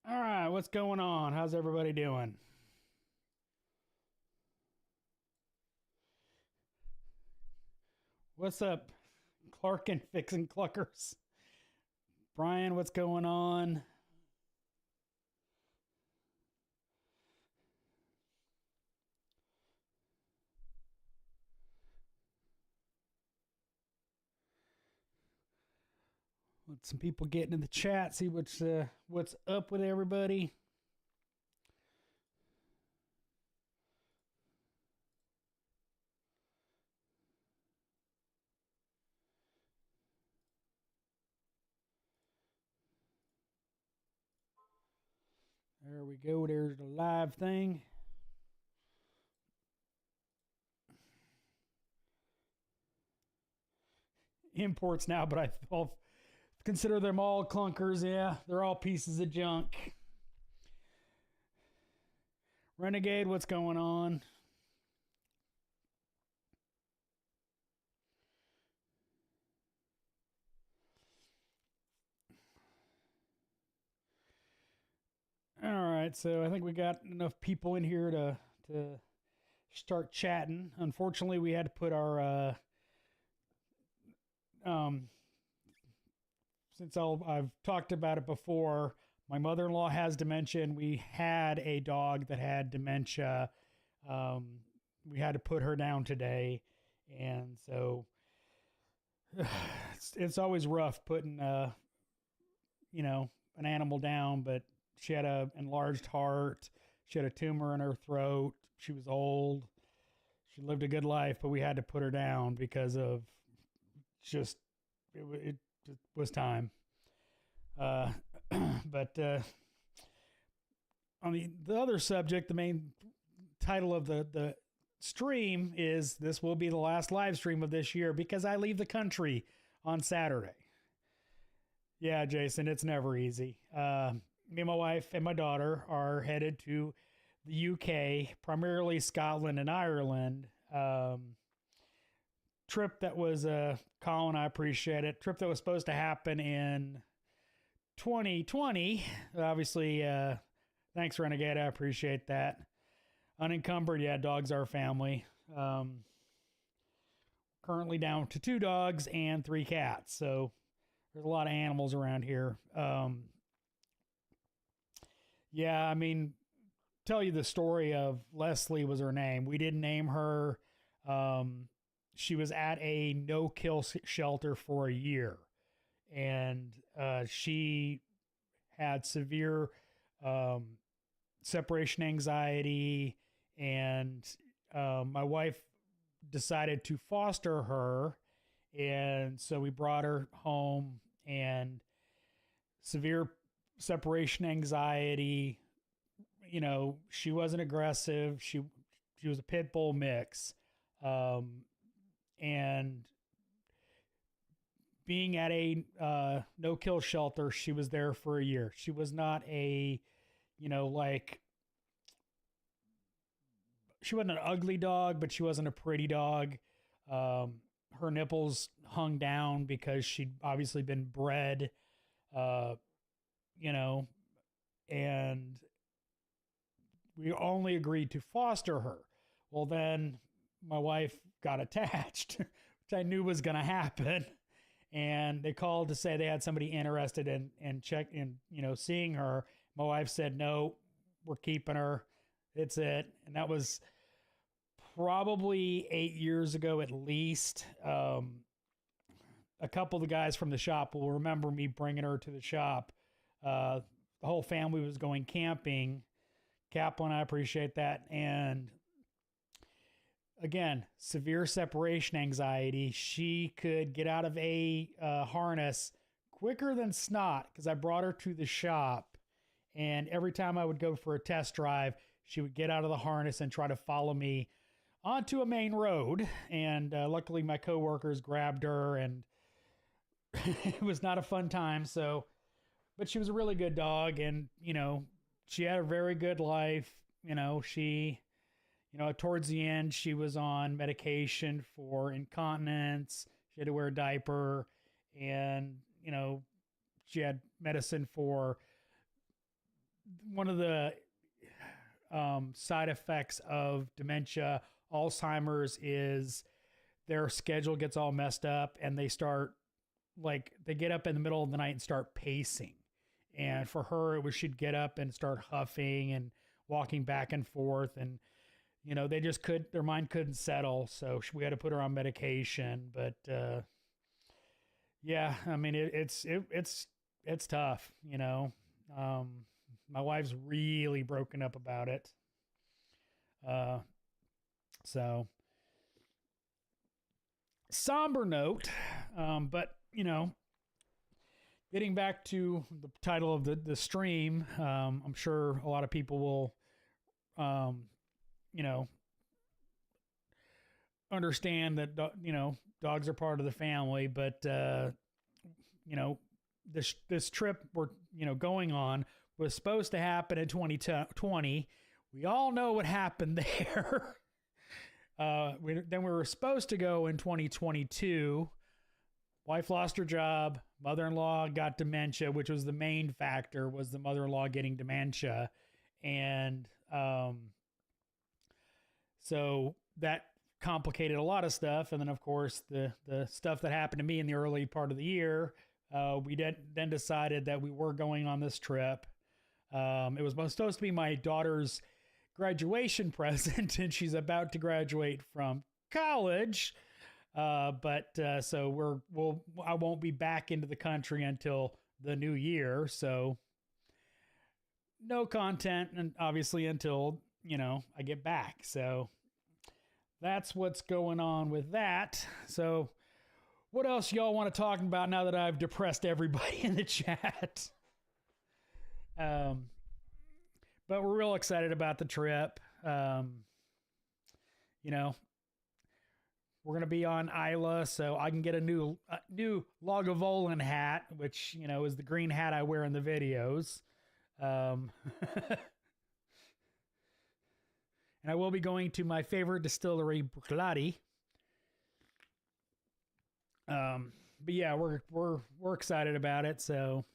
All right, what's going on? How's everybody doing? What's up, Clark and Fixing Cluckers? Brian, what's going on? Let some people get in the chat, see what's up with everybody. There we go. There's the live thing. Imports now, but I'll consider them all clunkers. Yeah, they're all pieces of junk. Renegade, what's going on? All right, so I think we got enough people in here to start chatting. Unfortunately, we had to put our since I've talked about it before. My mother-in-law has dementia, and we had a dog that had dementia. We had to put her down today, and so it's always rough putting an animal down, but she had an enlarged heart. She had a tumor in her throat. She was old. She lived a good life, but we had to put her down because of just it was time. But on the other subject, the main title of the stream is "This will be the last live stream of this year because I leave the country on Saturday." Yeah, Jason, it's never easy. Me and my wife and my daughter are headed to the UK, primarily Scotland and Ireland. Trip that was, Colin, I appreciate it. Trip that was supposed to happen in 2020. Obviously, thanks, Renegade. I appreciate that. Unencumbered, yeah, dogs are family. Currently down to 2 dogs and 3 cats. So there's a lot of animals around here. Yeah, I mean, tell you the story of Lisle was her name. We didn't name her. She was at a no-kill shelter for a year, and she had severe separation anxiety, and my wife decided to foster her, and so we brought her home, and severe separation anxiety. She wasn't aggressive. She was a pit bull mix. And being at a no-kill shelter, she was there for a year. She was not she wasn't an ugly dog, but she wasn't a pretty dog. Her nipples hung down because she'd obviously been bred, and we only agreed to foster her. Well, then my wife got attached, which I knew was going to happen. And they called to say they had somebody interested in seeing her. My wife said, no, we're keeping her. It's it. And that was probably 8 years ago, at least. A couple of the guys from the shop will remember me bringing her to the shop. The whole family was going camping. Kaplan, I appreciate that. And again, severe separation anxiety. She could get out of a harness quicker than snot because I brought her to the shop, and every time I would go for a test drive, she would get out of the harness and try to follow me onto a main road. And luckily my coworkers grabbed her, and it was not a fun time. But she was a really good dog, and she had a very good life. Towards the end, she was on medication for incontinence. She had to wear a diaper, and she had medicine for one of the side effects of dementia, Alzheimer's, is their schedule gets all messed up and they start, like, they get up in the middle of the night and start pacing. And for her, it was she'd get up and start huffing and walking back and forth. And, you know, they just their mind couldn't settle. So we had to put her on medication. But, yeah, I mean, it's tough, you know. My wife's really broken up about it. So somber note, but, you know, getting back to the title of the stream, I'm sure a lot of people will, you know, understand that, you know, dogs are part of the family, but, you know, this trip we're, you know, going on was supposed to happen in 2020. We all know what happened there. Then we were supposed to go in 2022. Wife lost her job. Mother-in-law got dementia, which was the main factor, was the mother-in-law getting dementia. And so that complicated a lot of stuff. And then, of course, the stuff that happened to me in the early part of the year, we then decided that we were going on this trip. It was supposed to be my daughter's graduation present, and she's about to graduate from college. So I won't be back into the country until the new year. So no content, and obviously until, you know, I get back. So that's what's going on with that. So what else y'all want to talk about now that I've depressed everybody in the chat? But we're real excited about the trip. You know, we're going to be on Isla, so I can get a new Lagavulin hat, which, you know, is the green hat I wear in the videos. And I will be going to my favorite distillery, Bruichladdich. But yeah, we're excited about it. So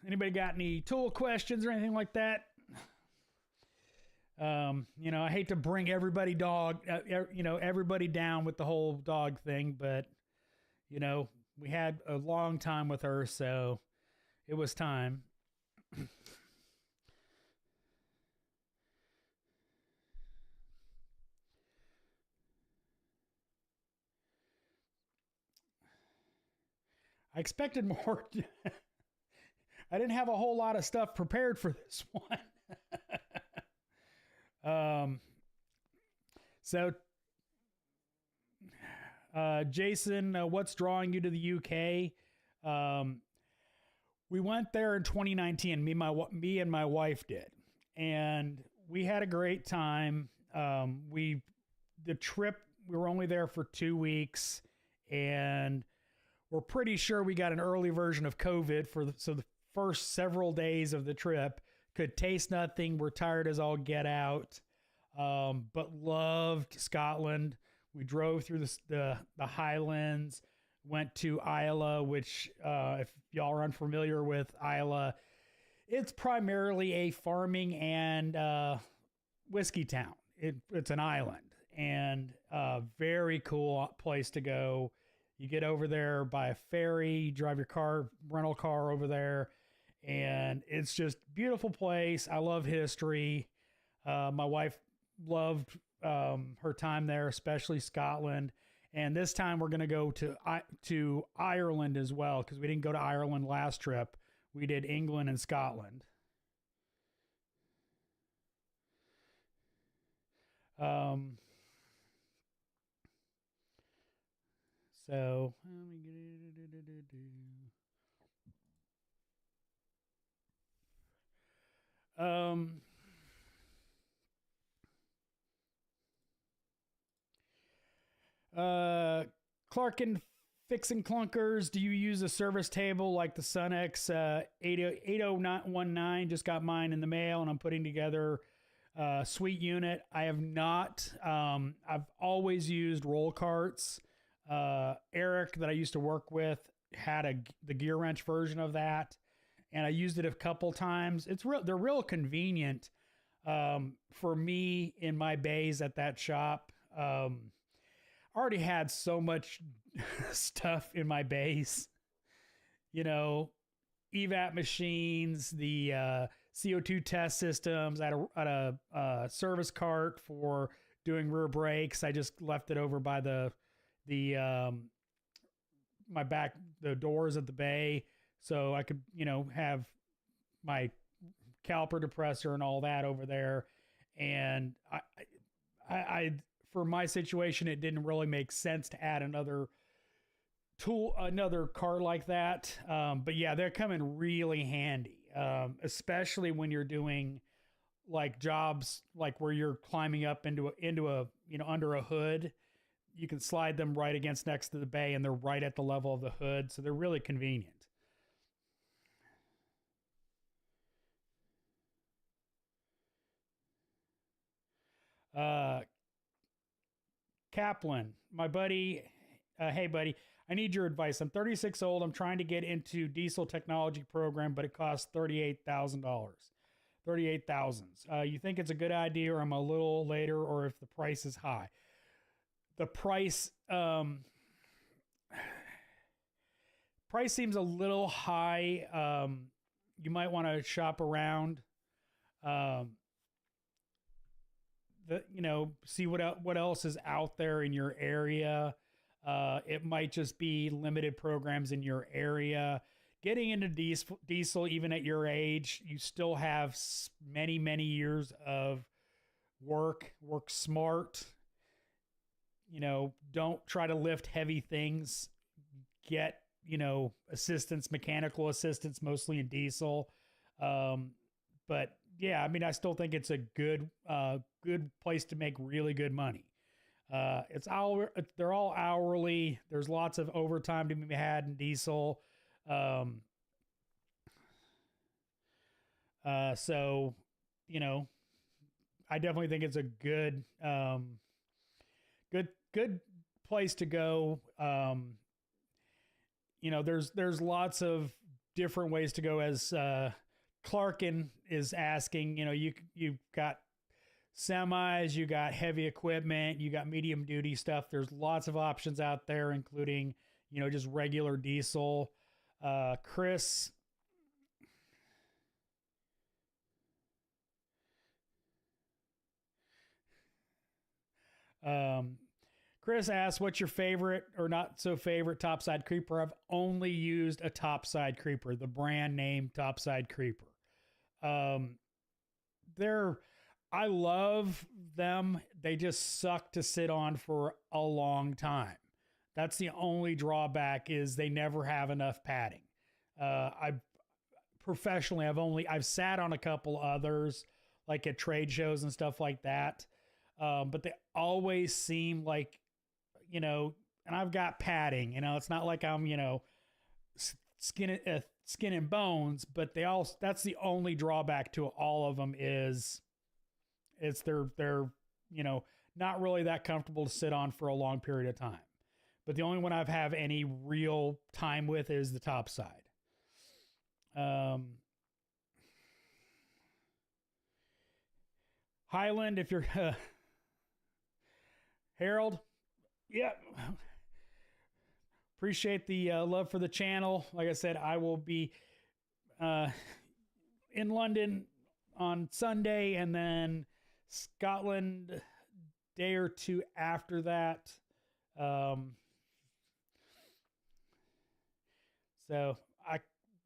anybody got any tool questions or anything like that? You know, I hate to bring everybody down with the whole dog thing, but, you know, we had a long time with her, so it was time. I expected more. I didn't have a whole lot of stuff prepared for this one. So, Jason, what's drawing you to the UK? We went there in 2019. Me and my wife did, and we had a great time. The trip, we were only there for 2 weeks, and we're pretty sure we got an early version of COVID so the first several days of the trip. Could taste nothing. We're tired as all get out, but loved Scotland. We drove through the Highlands, went to Isla, which, if y'all are unfamiliar with Isla, it's primarily a farming and whiskey town. It's an island, and a very cool place to go. You get over there by a ferry, you drive your rental car over there, and it's just a beautiful place. I love history. My wife loved her time there, especially Scotland. And this time we're going to go to Ireland as well, because we didn't go to Ireland last trip. We did England and Scotland. So let me Clark and Fixing Clunkers, do you use a service table like the Sunex 8019? Just got mine in the mail, and I'm putting together a sweet unit. I have not. I've always used roll carts. Eric that I used to work with had the gear wrench version of that, and I used it a couple times. They're real convenient for me in my bays at that shop. I already had so much stuff in my bays, you know, evap machines, the CO2 test systems. I had a service cart for doing rear brakes. I just left it over by the doors at the bay, so I could, have my caliper depressor and all that over there. And I for my situation, it didn't really make sense to add another cart like that. But yeah, they're coming really handy, especially when you're doing like jobs like where you're climbing up into a under a hood. You can slide them right against next to the bay, and they're right at the level of the hood, so they're really convenient. Kaplan, my buddy, hey buddy, I need your advice. I'm 36 old. I'm trying to get into diesel technology program, but it costs $38,000. 38,000. You think it's a good idea, or I'm a little later, or if the price is high? The price seems a little high. You might want to shop around. See what else is out there in your area. It might just be limited programs in your area. Getting into diesel, even at your age, you still have many, many years of work. Work smart. Don't try to lift heavy things. Get, assistance, mechanical assistance, mostly in diesel. But yeah, I mean, I still think it's a good place to make really good money. They're all hourly. There's lots of overtime to be had in diesel. So, I definitely think it's a good place to go. There's lots of different ways to go, as Clarkin is asking. You've got semis, you got heavy equipment, you got medium duty stuff. There's lots of options out there, including, just regular Chris, Chris asks, what's your favorite or not so favorite topside creeper? I've only used a topside creeper, the brand name topside creeper. I love them. They just suck to sit on for a long time. That's the only drawback, is they never have enough padding. I've sat on a couple others, like at trade shows and stuff like that. But they always seem like, and I've got padding, it's not like I'm, skin and bones, but that's the only drawback to all of them, is they're not really that comfortable to sit on for a long period of time. But the only one I've have any real time with is the top side. Highland, if you're Harold, yeah, appreciate the love for the channel. Like I said, I will be in London on Sunday, and then Scotland day or two after that. So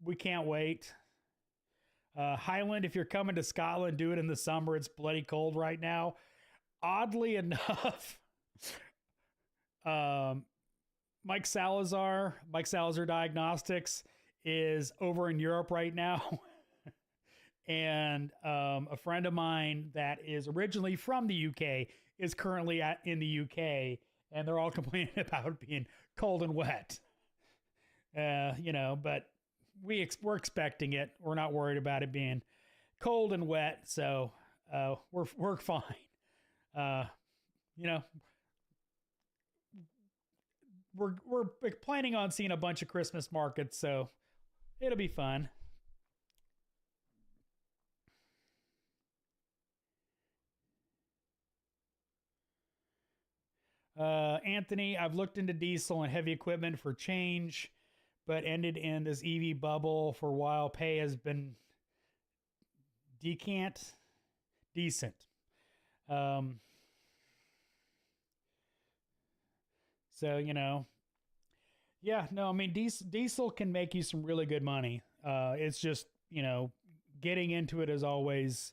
we can't wait. Highland, if you're coming to Scotland, do it in the summer. It's bloody cold right now. Oddly enough, Mike Salazar Diagnostics is over in Europe right now. And a friend of mine that is originally from the UK is currently in the UK, and they're all complaining about it being cold and wet. But we're expecting it. We're not worried about it being cold and wet, so we're fine. we're planning on seeing a bunch of Christmas markets, so it'll be fun. Anthony, I've looked into diesel and heavy equipment for change, but ended in this EV bubble for a while. Pay has been decent. So, you know, yeah, no, I mean, diesel can make you some really good money. It's just, you know, getting into it as always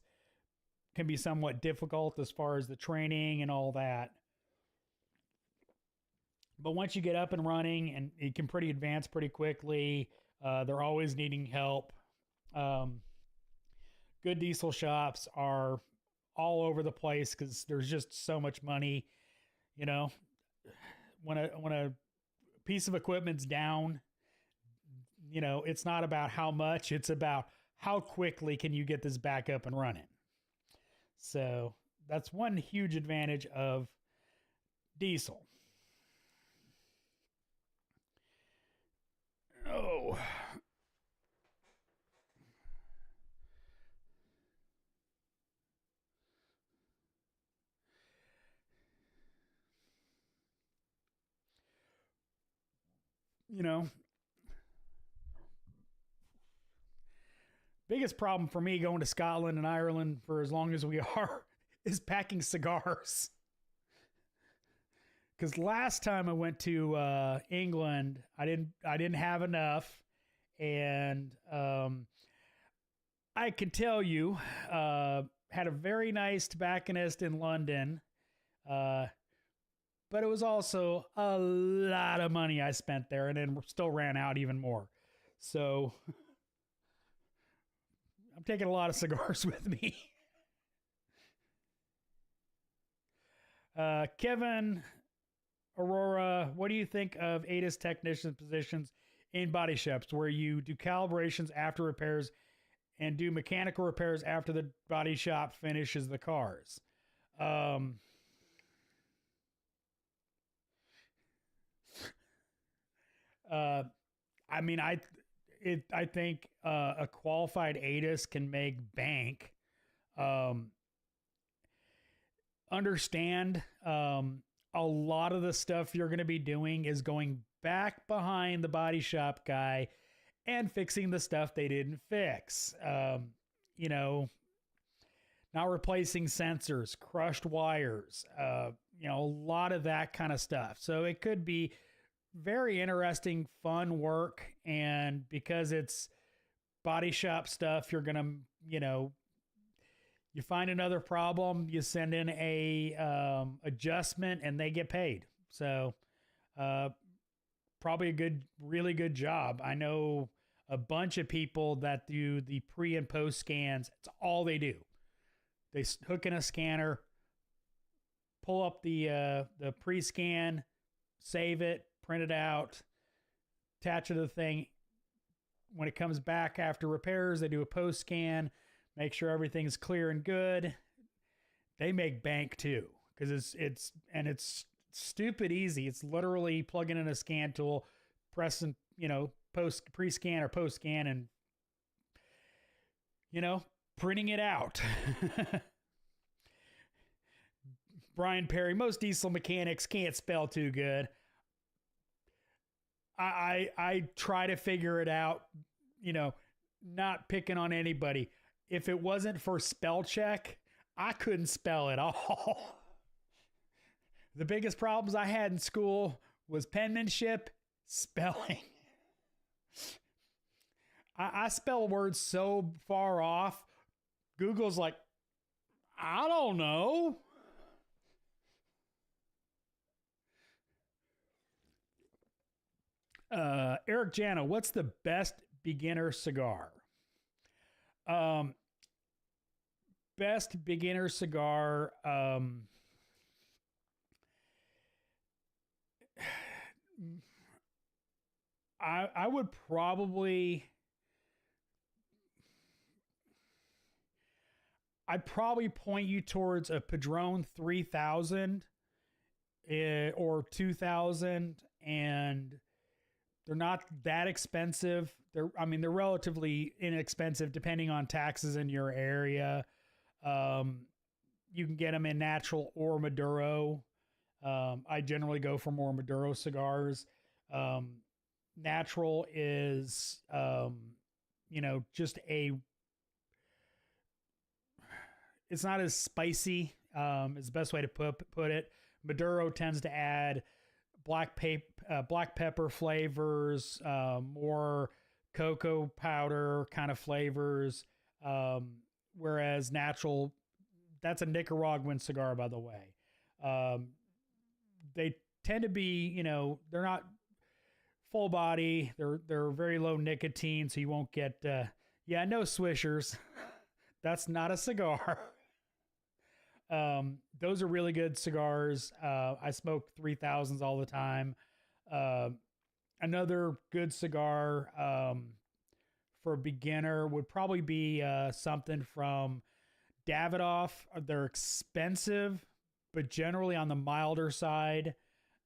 can be somewhat difficult as far as the training and all that. But once you get up and running, and it can pretty advance pretty quickly, they're always needing help. Good diesel shops are all over the place because there's just so much money. You know, when a piece of equipment's down, you know, it's not about how much, it's about how quickly can you get this back up and running. So that's one huge advantage of diesel. Oh. You know, biggest problem for me going to Scotland and Ireland for as long as we are is packing cigars. Because last time I went to England, I didn't have enough, and I can tell you, had a very nice tobacconist in London, but it was also a lot of money I spent there, and then still ran out even more. So I'm taking a lot of cigars with me. Kevin Aurora, what do you think of ATIS technician positions in body shops where you do calibrations after repairs and do mechanical repairs after the body shop finishes the cars? I mean, I think a qualified ATIS can make bank. Understand, a lot of the stuff you're going to be doing is going back behind the body shop guy and fixing the stuff they didn't fix. You know, not replacing sensors, crushed wires, you know, a lot of that kind of stuff. So it could be very interesting, fun work. And because it's body shop stuff, you're going to, you know, you find another problem, you send in a adjustment, and they get paid. So probably a really good job. I know a bunch of people that do the pre and post scans. It's all they do. They hook in a scanner, pull up the pre-scan, save it, print it out, attach it to the thing. When it comes back after repairs, they do a post scan, make sure everything's clear and good. They make bank too, because it's stupid easy. It's literally plugging in a scan tool, pressing, you know, pre-scan or post scan, and, you know, printing it out. Brian Perry, most diesel mechanics can't spell too good. I try to figure it out, you know, not picking on anybody. If it wasn't for spell check, I couldn't spell at all. The biggest problems I had in school was penmanship, spelling. I spell words so far off, Google's like, I don't know. Eric Jano, what's the best beginner cigar? Best beginner cigar. I would probably. I'd probably point you towards a Padron 3000 or 2000. and they're not that expensive. They're relatively inexpensive depending on taxes in your area. You can get them in natural or Maduro. I generally go for more Maduro cigars. Natural is, just it's not as spicy, is the best way to put it. Maduro tends to add black pepper flavors, more cocoa powder kind of flavors. Whereas natural, that's a Nicaraguan cigar, by the way. They tend to be, they're not full body. They're very low nicotine, so you won't get, no swishers. That's not a cigar. Those are really good cigars. I smoke 3000s all the time. Another good cigar, for a beginner would probably be, something from Davidoff. They're expensive, but generally on the milder side.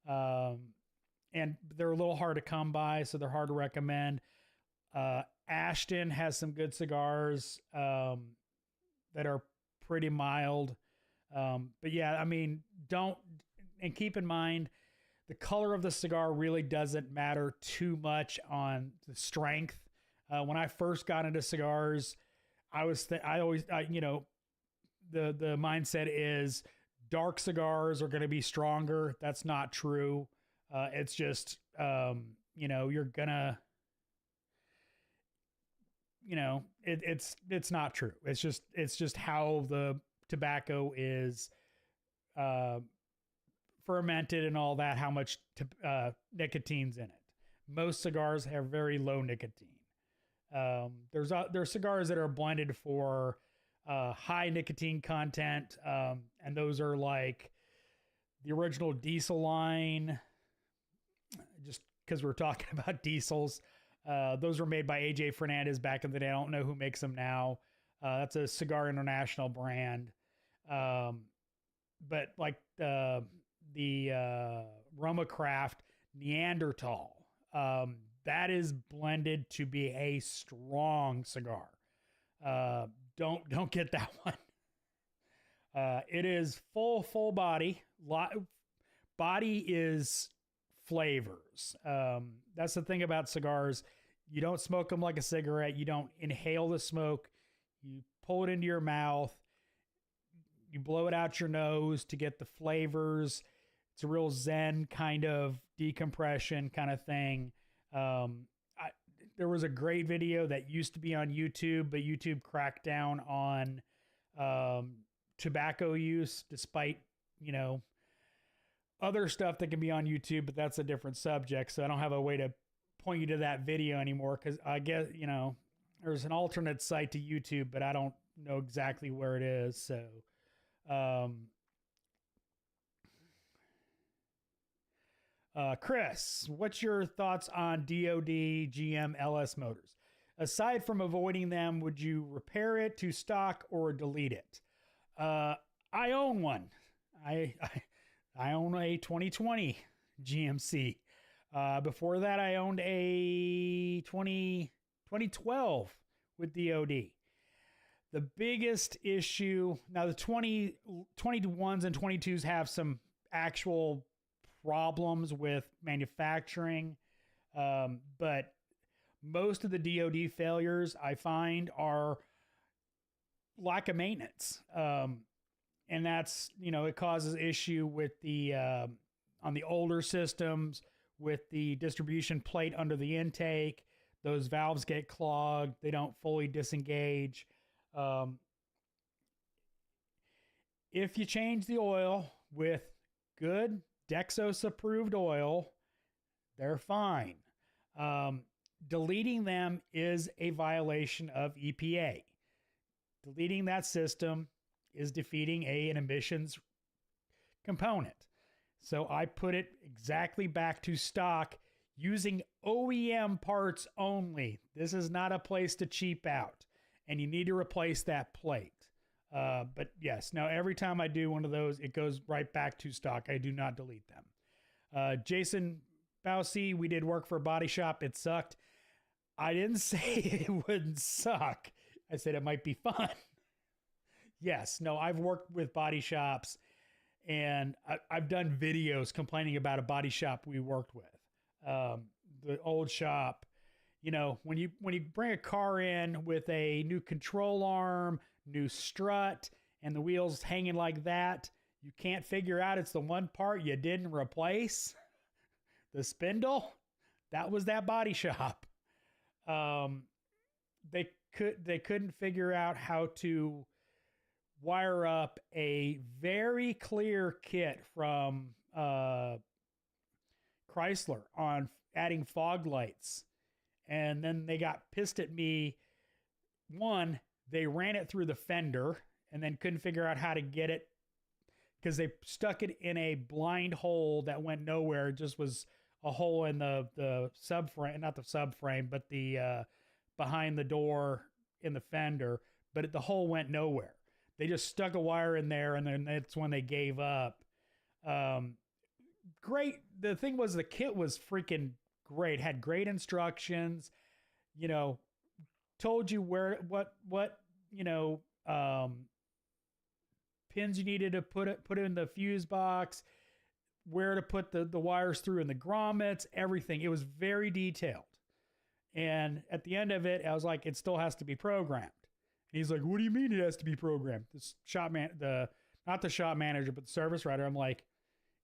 And they're a little hard to come by, so they're hard to recommend. Ashton has some good cigars, that are pretty mild. But yeah, and keep in mind, the color of the cigar really doesn't matter too much on the strength. When I first got into cigars, the mindset is dark cigars are going to be stronger. That's not true. It's just, you're gonna, it's not true. It's just how the tobacco is, fermented and all that, how much nicotine's in it. Most cigars have very low nicotine. There's cigars that are blended for high nicotine content, and those are like the original diesel line. Just because we're talking about diesels, those were made by AJ Fernandez back in the day. I don't know who makes them now. That's a Cigar International brand. But like the Roma Craft Neanderthal, that is blended to be a strong cigar. Don't get that one. It is full body. Body is flavors. That's the thing about cigars. You don't smoke them like a cigarette. You don't inhale the smoke. You pull it into your mouth. You blow it out your nose to get the flavors. It's a real Zen kind of decompression kind of thing. There was a great video that used to be on YouTube, but YouTube cracked down on tobacco use, despite, other stuff that can be on YouTube, but that's a different subject. So I don't have a way to point you to that video anymore, because I guess, there's an alternate site to YouTube, but I don't know exactly where it is. So, Chris, what's your thoughts on DOD GM LS motors? Aside from avoiding them, would you repair it to stock or delete it? I own one. I own a 2020 GMC. Before that, I owned a 2012 with DOD. The biggest issue, now the 21s and 22s have some actual problems with manufacturing, but most of the DOD failures I find are lack of maintenance. And that's, it causes issue with the, on the older systems, with the distribution plate under the intake. Those valves get clogged. They don't fully disengage. If you change the oil with good Dexos approved oil, they're fine. Deleting them is a violation of EPA. Deleting that system is defeating an emissions component. So I put it exactly back to stock using OEM parts only. This is not a place to cheap out, and you need to replace that plate. But yes, now every time I do one of those, it goes right back to stock. I do not delete them. Jason Bousey, we did work for a body shop. It sucked. I didn't say it wouldn't suck. I said it might be fun. Yes, no, I've worked with body shops, and I've done videos complaining about a body shop we worked with. The old shop, you know, when you bring a car in with a new control arm, new strut, and the wheels hanging like that, you can't figure out it's the one part you didn't replace. The spindle, that was that body shop. They couldn't figure out how to wire up a very clear kit from Chrysler on adding fog lights. And then they got pissed at me. One, they ran it through the fender and then couldn't figure out how to get it because they stuck it in a blind hole that went nowhere. It just was a hole in the subframe, not the subframe, but the behind the door in the fender. But the hole went nowhere. They just stuck a wire in there, and then that's when they gave up. Great. The thing was, the kit was freaking great. Had great instructions. You know, told you where what you know pins you needed to put in the fuse box, where to put the wires through in the grommets, everything. It was very detailed. And at the end of it, I was like, it still has to be programmed. And he's like, what do you mean it has to be programmed? The shop man, not the shop manager, but the service writer. I'm like,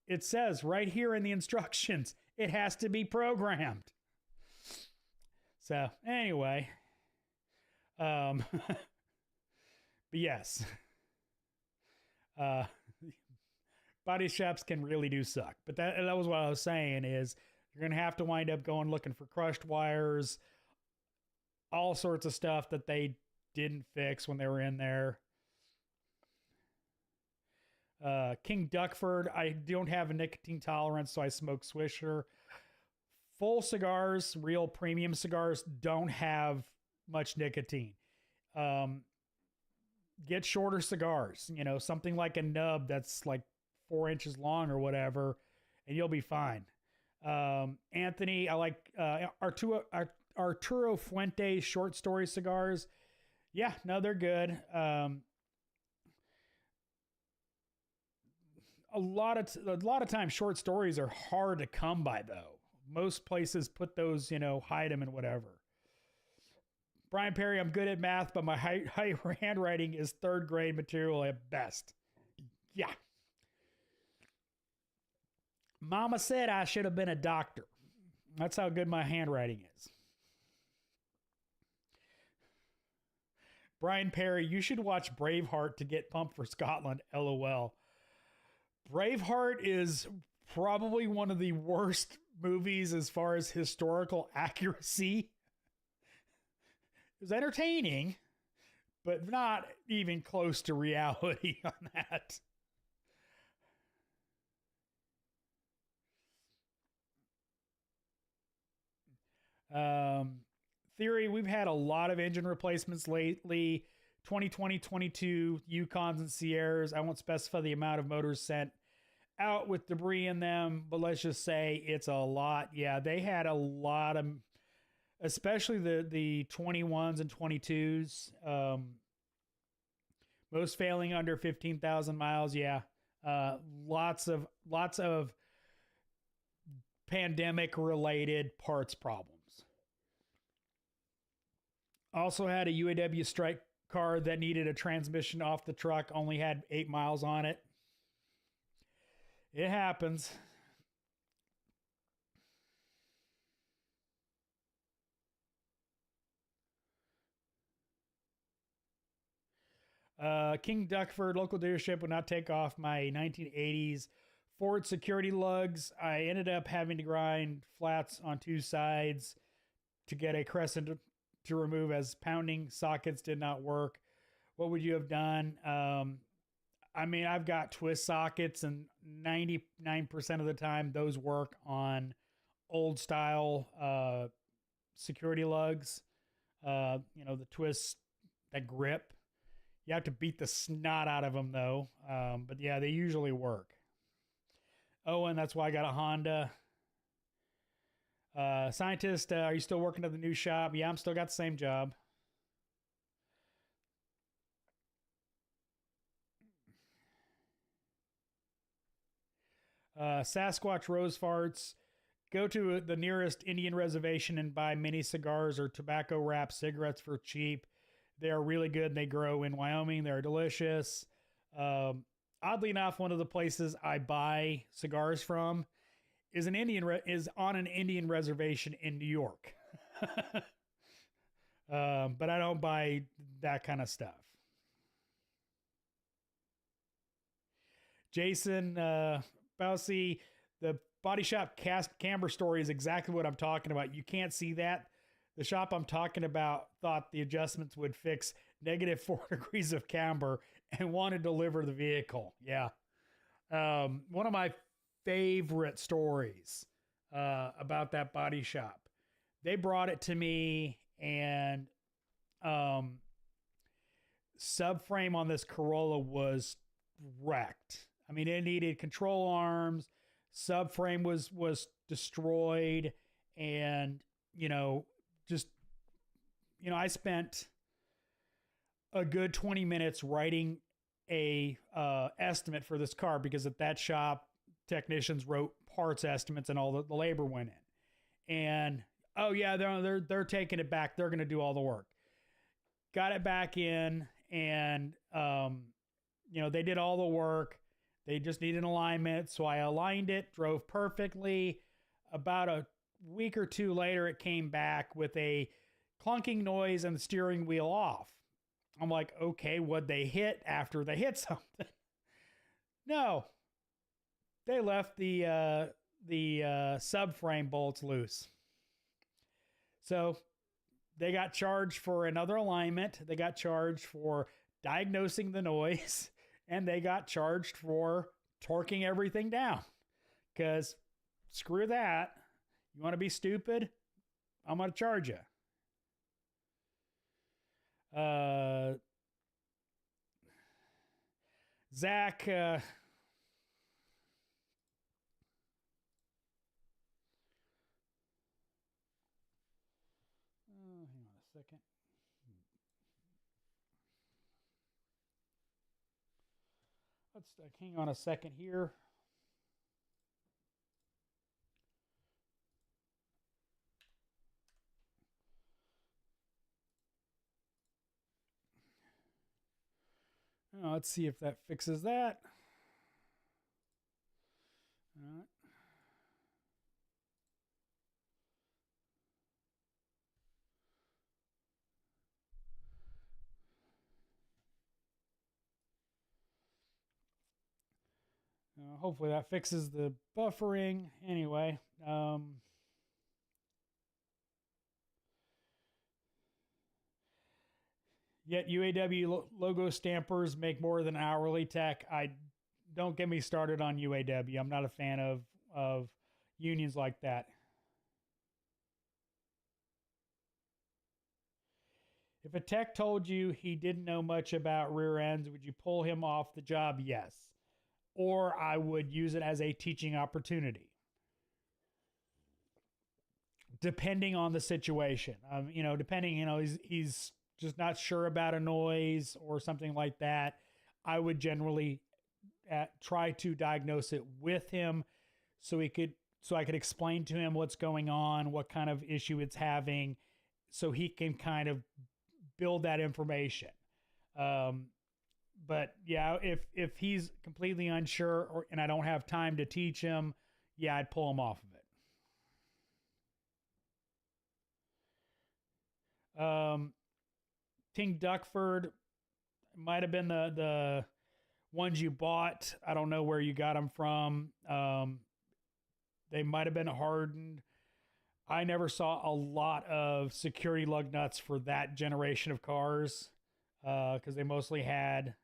it says right here in the instructions, it has to be programmed. So anyway, but yes, body shops can really do suck. But that was what I was saying is you're going to have to wind up going looking for crushed wires, all sorts of stuff that they didn't fix when they were in there. King Duckford, I don't have a nicotine tolerance, so I smoke Swisher. Full cigars, real premium cigars, don't have much nicotine. Get shorter cigars, you know, something like a nub that's like 4 inches long or whatever, and you'll be fine. Anthony, I like Arturo Fuente short story cigars. Yeah, no, they're good. A lot of times short stories are hard to come by, though. Most places put those, you know, hide them and whatever. Brian Perry, I'm good at math, but my handwriting is third grade material at best. Yeah. Mama said I should have been a doctor. That's how good my handwriting is. Brian Perry, you should watch Braveheart to get pumped for Scotland. LOL. Braveheart is probably one of the worst movies as far as historical accuracy. It was entertaining, but not even close to reality on that. Theory, we've had a lot of engine replacements lately. 2020, 22 Yukons and Sierras. I won't specify the amount of motors sent out with debris in them, but let's just say it's a lot. Yeah, they had a lot of, especially the 21s and 22s. Most failing under 15,000 miles. Yeah, lots of pandemic related parts problems. Also had a UAW strike car that needed a transmission off the truck, only had 8 miles on it. It happens. King Duckford, local dealership would not take off my 1980s Ford security lugs. I ended up having to grind flats on 2 sides to get a crescent to remove, as pounding sockets did not work. What would you have done? I mean, I've got twist sockets, and 99% of the time those work on old style security lugs. You know, the twists that grip. You have to beat the snot out of them, though. But yeah, they usually work. Oh, and that's why I got a Honda. Scientist, are you still working at the new shop? Yeah, I'm still got the same job. Sasquatch Rose Farts. Go to the nearest Indian reservation and buy mini cigars or tobacco wrapped cigarettes for cheap. They are really good. They grow in Wyoming. They're delicious. Oddly enough, one of the places I buy cigars from is on an Indian reservation in New York. But I don't buy that kind of stuff. Jason Bousey, the body shop cast camber story is exactly what I'm talking about. You can't see that. The shop I'm talking about thought the adjustments would fix -4 degrees of camber and wanted to deliver the vehicle. Yeah. One of my favorite stories about that body shop. They brought it to me, and subframe on this Corolla was wrecked. I mean, it needed control arms. Subframe was destroyed, and I spent a good 20 minutes writing a estimate for this car, because at that shop, technicians wrote parts estimates and all the labor went in. And oh yeah, they're taking it back. They're going to do all the work. Got it back in, and they did all the work. They just needed an alignment, so I aligned it, drove perfectly. About a week or two later, it came back with a clunking noise and the steering wheel off. I'm like, okay, what'd they hit after they hit something? No, they left the subframe bolts loose. So they got charged for another alignment. They got charged for diagnosing the noise, and they got charged for torquing everything down. Because screw that. You want to be stupid? I'm going to charge you. Zach, hang on a second. Let's hang on a second here. Let's see if that fixes that. All right. Hopefully that fixes the buffering. Anyway, yet UAW logo stampers make more than hourly tech. Don't get me started on UAW. I'm not a fan of unions like that. If a tech told you he didn't know much about rear ends, would you pull him off the job? Yes. Or I would use it as a teaching opportunity, depending on the situation. Depending, he's just not sure about a noise or something like that. I would generally try to diagnose it with him, so I could explain to him what's going on, what kind of issue it's having, so he can kind of build that information. But yeah, if he's completely unsure and I don't have time to teach him, yeah, I'd pull him off of it. Ting Duckford might have been the ones you bought. I don't know where you got them from. They might have been hardened. I never saw a lot of security lug nuts for that generation of cars, because they mostly had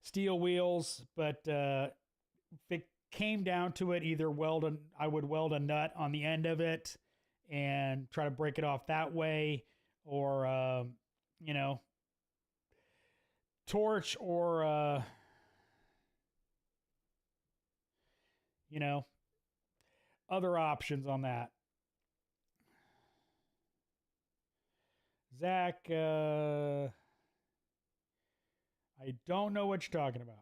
steel wheels. But if it came down to it, I would weld a nut on the end of it and try to break it off that way, or torch, or you know, other options on that. Zach, I don't know what you're talking about.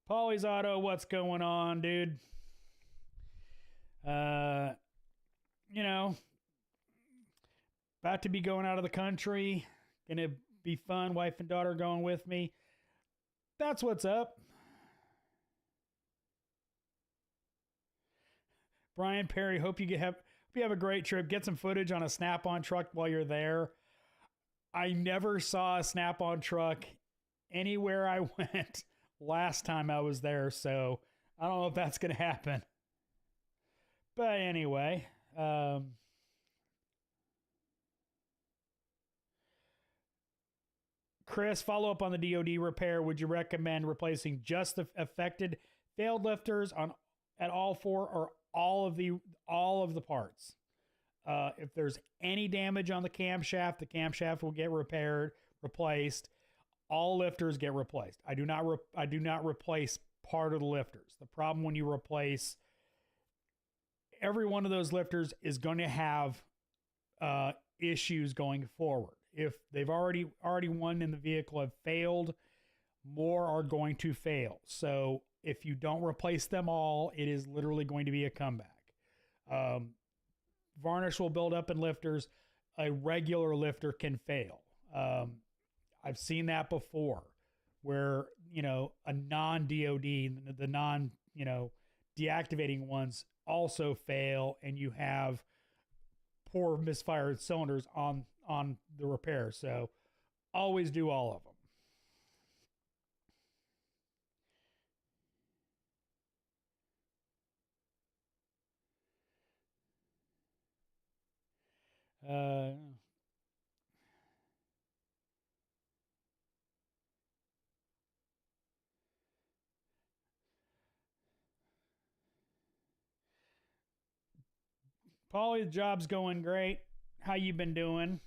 Polly's Auto, what's going on, dude? You know, about to be going out of the country. Gonna be fun. Wife and daughter going with me. That's what's up. Brian Perry, hope you have a great trip. Get some footage on a Snap-on truck while you're there. I never saw a Snap-on truck anywhere I went last time I was there, so I don't know if that's going to happen. But anyway, Chris, follow up on the DoD repair. Would you recommend replacing just the affected failed lifters at all four or all of the parts? If there's any damage on the camshaft will get replaced. All lifters get replaced. I do not replace part of the lifters. The problem when you replace every one of those lifters is going to have issues going forward. If they've already one in the vehicle have failed, more are going to fail. So if you don't replace them all, it is literally going to be a comeback. Varnish will build up in lifters. A regular lifter can fail. I've seen that before where, a non-DOD, the non, deactivating ones also fail, and you have poor misfired cylinders on the repair. So always do all of them. Paulie, the job's going great. How you been doing?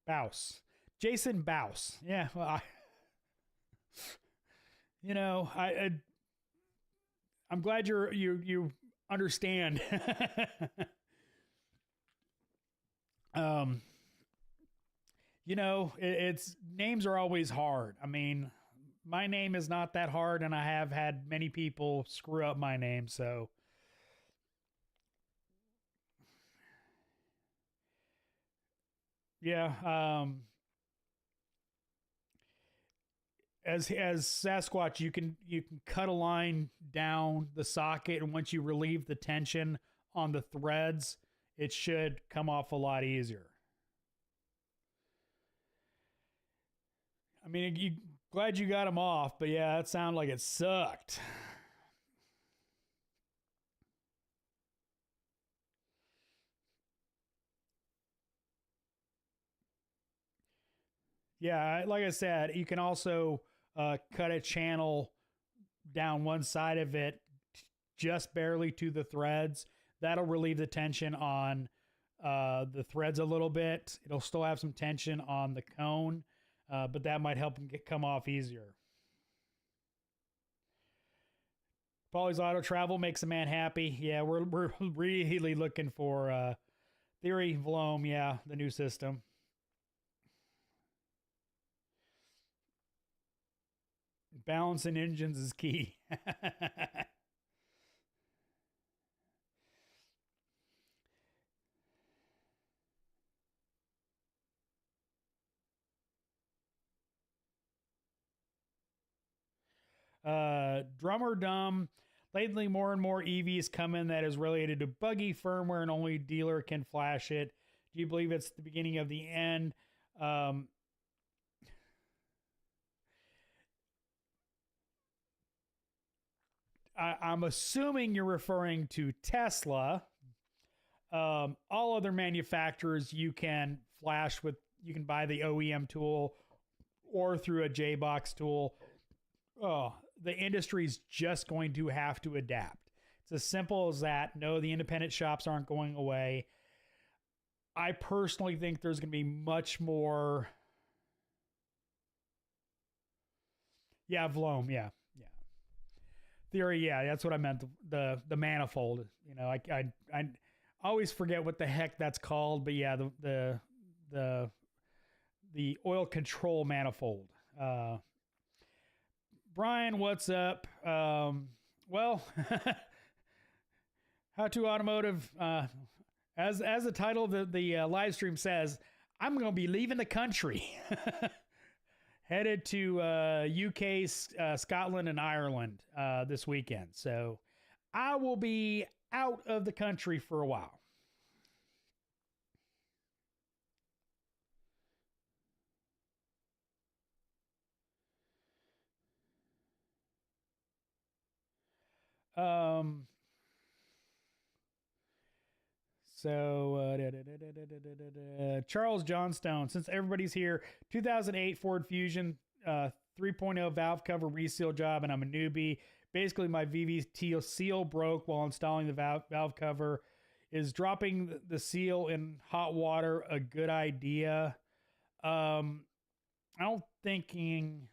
Bouse. Jason Bouse. Yeah, well, I'm glad you understand. It's names are always hard. I mean, my name is not that hard, and I have had many people screw up my name, so yeah. As Sasquatch, you can cut a line down the socket, and once you relieve the tension on the threads, it should come off a lot easier. I mean, glad you got them off, but yeah, that sounded like it sucked. Yeah, like I said, you can also cut a channel down one side of it just barely to the threads. That'll relieve the tension on the threads a little bit. It'll still have some tension on the cone, but that might help them come off easier. Paulie's Auto Travel makes a man happy. Yeah, we're really looking for Theory Vlome. Yeah, the new system. Balancing engines is key. Drummer Dumb. Lately, more and more EVs come in that is related to buggy firmware and only dealer can flash it. Do you believe it's the beginning of the end? I'm assuming you're referring to Tesla. All other manufacturers you can flash with, you can buy the OEM tool or through a JBox tool. Oh, the industry's just going to have to adapt. It's as simple as that. No, the independent shops aren't going away. I personally think there's going to be much more Yeah, Vloem. Yeah. Yeah. Theory. Yeah. That's what I meant. The manifold, you know, I always forget what the heck that's called, but yeah, the oil control manifold. Brian, what's up? Well, How to Automotive, as the title of the live stream says, I'm going to be leaving the country, headed to UK, Scotland, and Ireland this weekend. So I will be out of the country for a while. Charles Johnstone, since everybody's here, 2008 Ford Fusion 3.0 valve cover reseal job, and I'm a newbie. Basically, my VVT seal broke while installing the valve cover. Is dropping the seal in hot water a good idea? I don't thinking.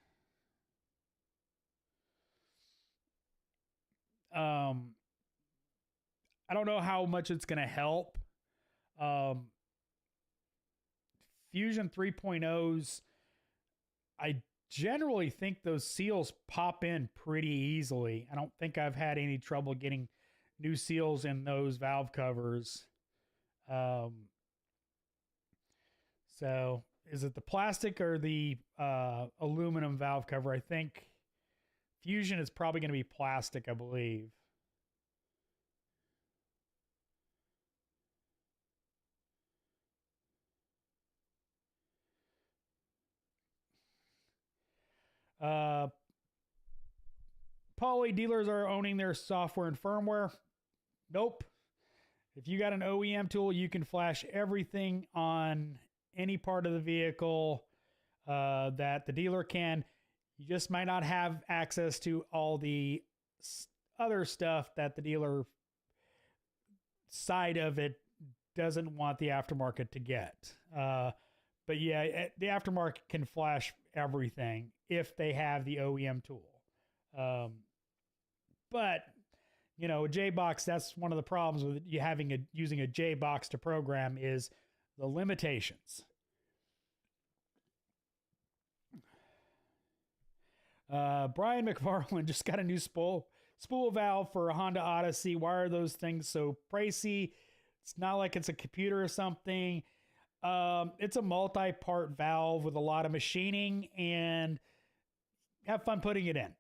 I don't know how much it's going to help. Fusion 3.0s, I generally think those seals pop in pretty easily. I don't think I've had any trouble getting new seals in those valve covers. So is it the plastic or the aluminum valve cover? I think Fusion is probably going to be plastic, I believe. Poly dealers are owning their software and firmware. Nope. If you got an OEM tool, you can flash everything on any part of the vehicle that the dealer can. You just might not have access to all the other stuff that the dealer side of it doesn't want the aftermarket to get. But yeah, the aftermarket can flash everything if they have the OEM tool. But you know, a JBox, that's one of the problems with you using a JBox to program is the limitations. Brian McFarland just got a new spool valve for a Honda Odyssey. Why are those things so pricey? It's not like it's a computer or something. It's a multi-part valve with a lot of machining, and have fun putting it in.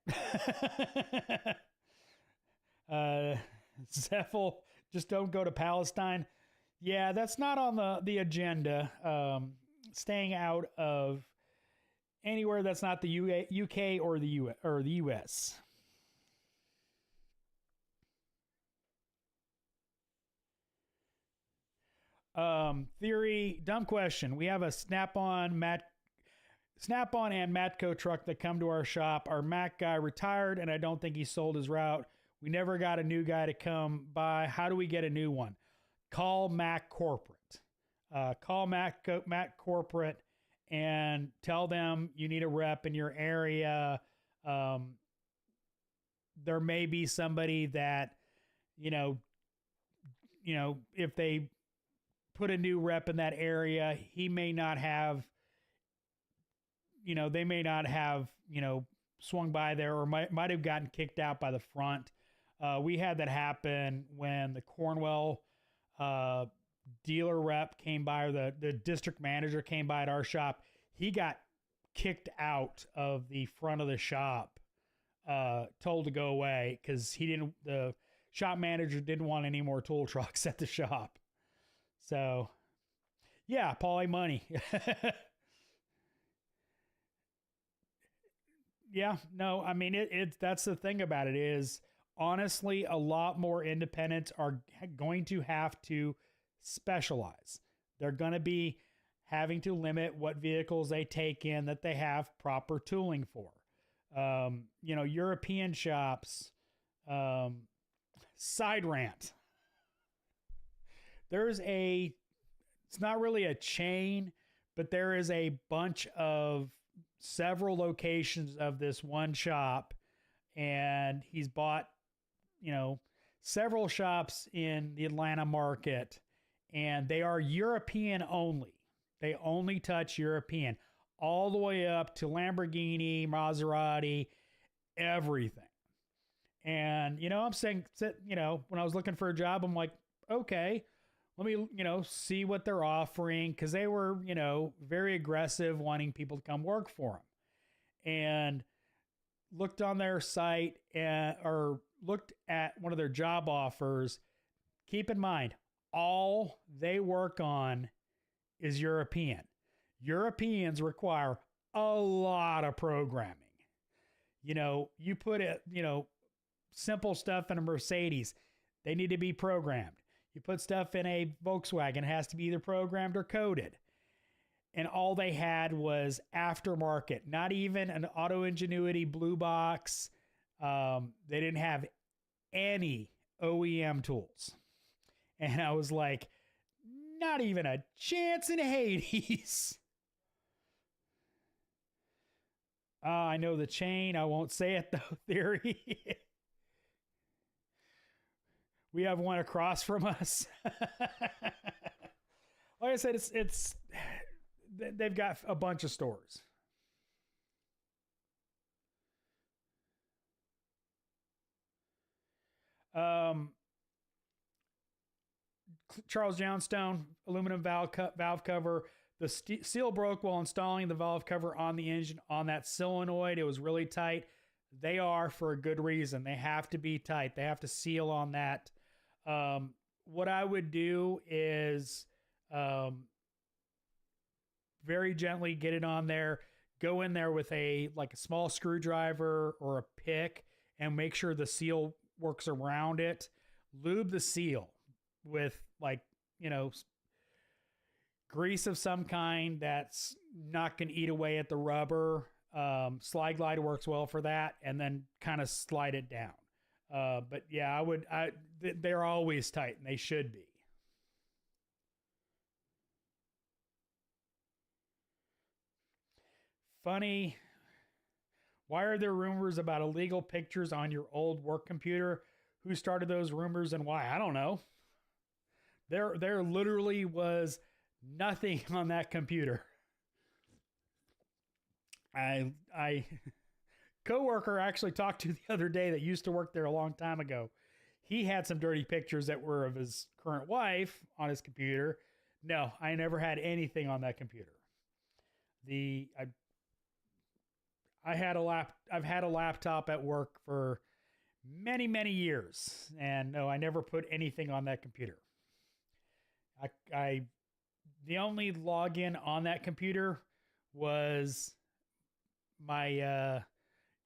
Zeffel, just don't go to Palestine. Yeah, that's not on the agenda. Staying out of anywhere that's not the UK or the US. Theory, dumb question. We have a Snap-on and Matco truck that come to our shop. Our Mac guy retired, and I don't think he sold his route. We never got a new guy to come by. How do we get a new one? Call Mac Corporate. Call Mac Corporate and tell them you need a rep in your area. There may be somebody that, you know, if they put a new rep in that area, he may not have, they may not have, swung by there, or might have gotten kicked out by the front. We had that happen when the Cornwell dealer rep came by, or the district manager came by at our shop. He got kicked out of the front of the shop, told to go away because the shop manager didn't want any more tool trucks at the shop. So, yeah, Paulie money. Yeah, no, I mean, that's the thing about it is, honestly, a lot more independents are going to have to specialize. They're going to be having to limit what vehicles they take in that they have proper tooling for. European shops, side rant. It's not really a chain, but there is a bunch of several locations of this one shop, and he's bought, several shops in the Atlanta market, and they are European only. They only touch European, all the way up to Lamborghini, Maserati, everything. And, I'm saying, when I was looking for a job, I'm like, okay, let me, see what they're offering. Cause they were, very aggressive, wanting people to come work for them. And looked on their site or looked at one of their job offers. Keep in mind, all they work on is European. Europeans require a lot of programming. You put it, simple stuff in a Mercedes, they need to be programmed. You put stuff in a Volkswagen, it has to be either programmed or coded. And all they had was aftermarket, not even an Auto Ingenuity blue box. They didn't have any OEM tools. And I was like, not even a chance in Hades. I know the chain. I won't say it though, theory. We have one across from us. Like I said, it's they've got a bunch of stores. Charles Johnstone, aluminum valve cover. The seal broke while installing the valve cover on the engine on that solenoid. It was really tight. They are for a good reason. They have to be tight. They have to seal on that. What I would do is very gently get it on there. Go in there with a small screwdriver or a pick and make sure the seal works around it. Lube the seal with grease of some kind that's not going to eat away at the rubber. Slide glide works well for that, and then kind of slide it down. But yeah, they're always tight, and they should be. Funny. Why are there rumors about illegal pictures on your old work computer? Who started those rumors and why? I don't know. There literally was nothing on that computer. I coworker actually talked to the other day that used to work there a long time ago. He had some dirty pictures that were of his current wife on his computer. No, I never had anything on that computer. I've had a laptop at work for many, many years, and no, I never put anything on that computer. The only login on that computer was my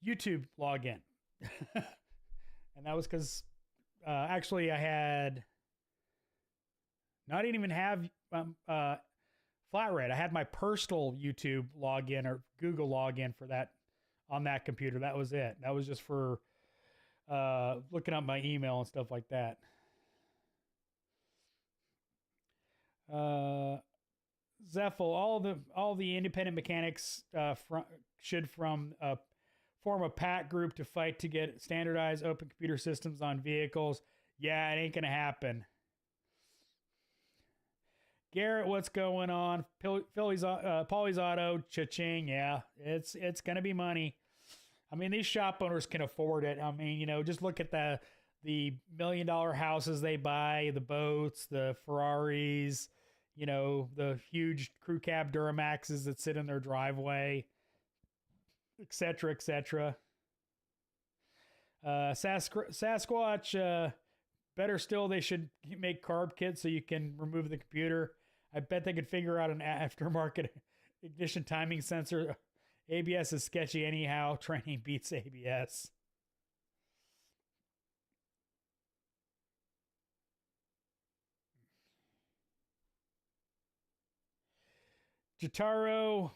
YouTube login. And that was because actually I had not even have Flat-Red. I had my personal YouTube login or Google login for that on that computer. That was it. That was just for looking up my email and stuff like that. Zeffel, all the independent mechanics should form a pack group to fight to get standardized open computer systems on vehicles. Yeah, it ain't gonna happen. Garrett, what's going on? Polly's Auto, cha-ching. Yeah, it's gonna be money. I mean, these shop owners can afford it. I mean, just look at the $1 million houses they buy, the boats, the Ferraris, the huge crew cab Duramaxes that sit in their driveway, etc., etc. Sasquatch, better still, they should make carb kits so you can remove the computer. I bet they could figure out an aftermarket ignition timing sensor. ABS is sketchy anyhow. Training beats ABS. Jotaro,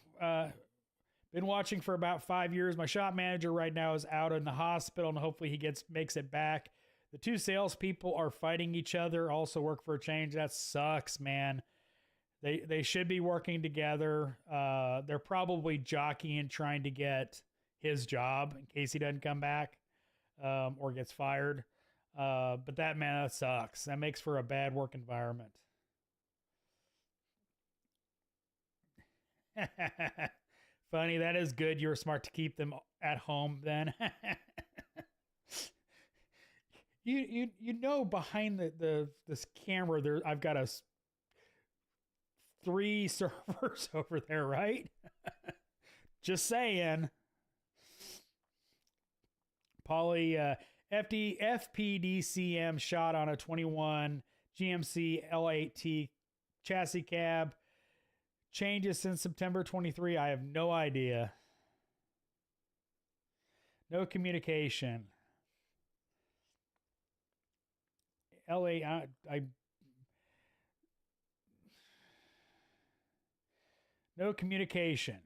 been watching for about 5 years. My shop manager right now is out in the hospital, and hopefully he makes it back. The two salespeople are fighting each other. Also work for a change. That sucks, man. They should be working together. They're probably jockeying, trying to get his job in case he doesn't come back or gets fired. But that sucks. That makes for a bad work environment. Funny, that is good. You were smart to keep them at home then. you know, behind this camera there, I've got 3 servers over there, right? Just saying. FPDCM shot on a 21 GMC L8T chassis cab. Changes since September 23. I have no idea. No communication. LA, no communication.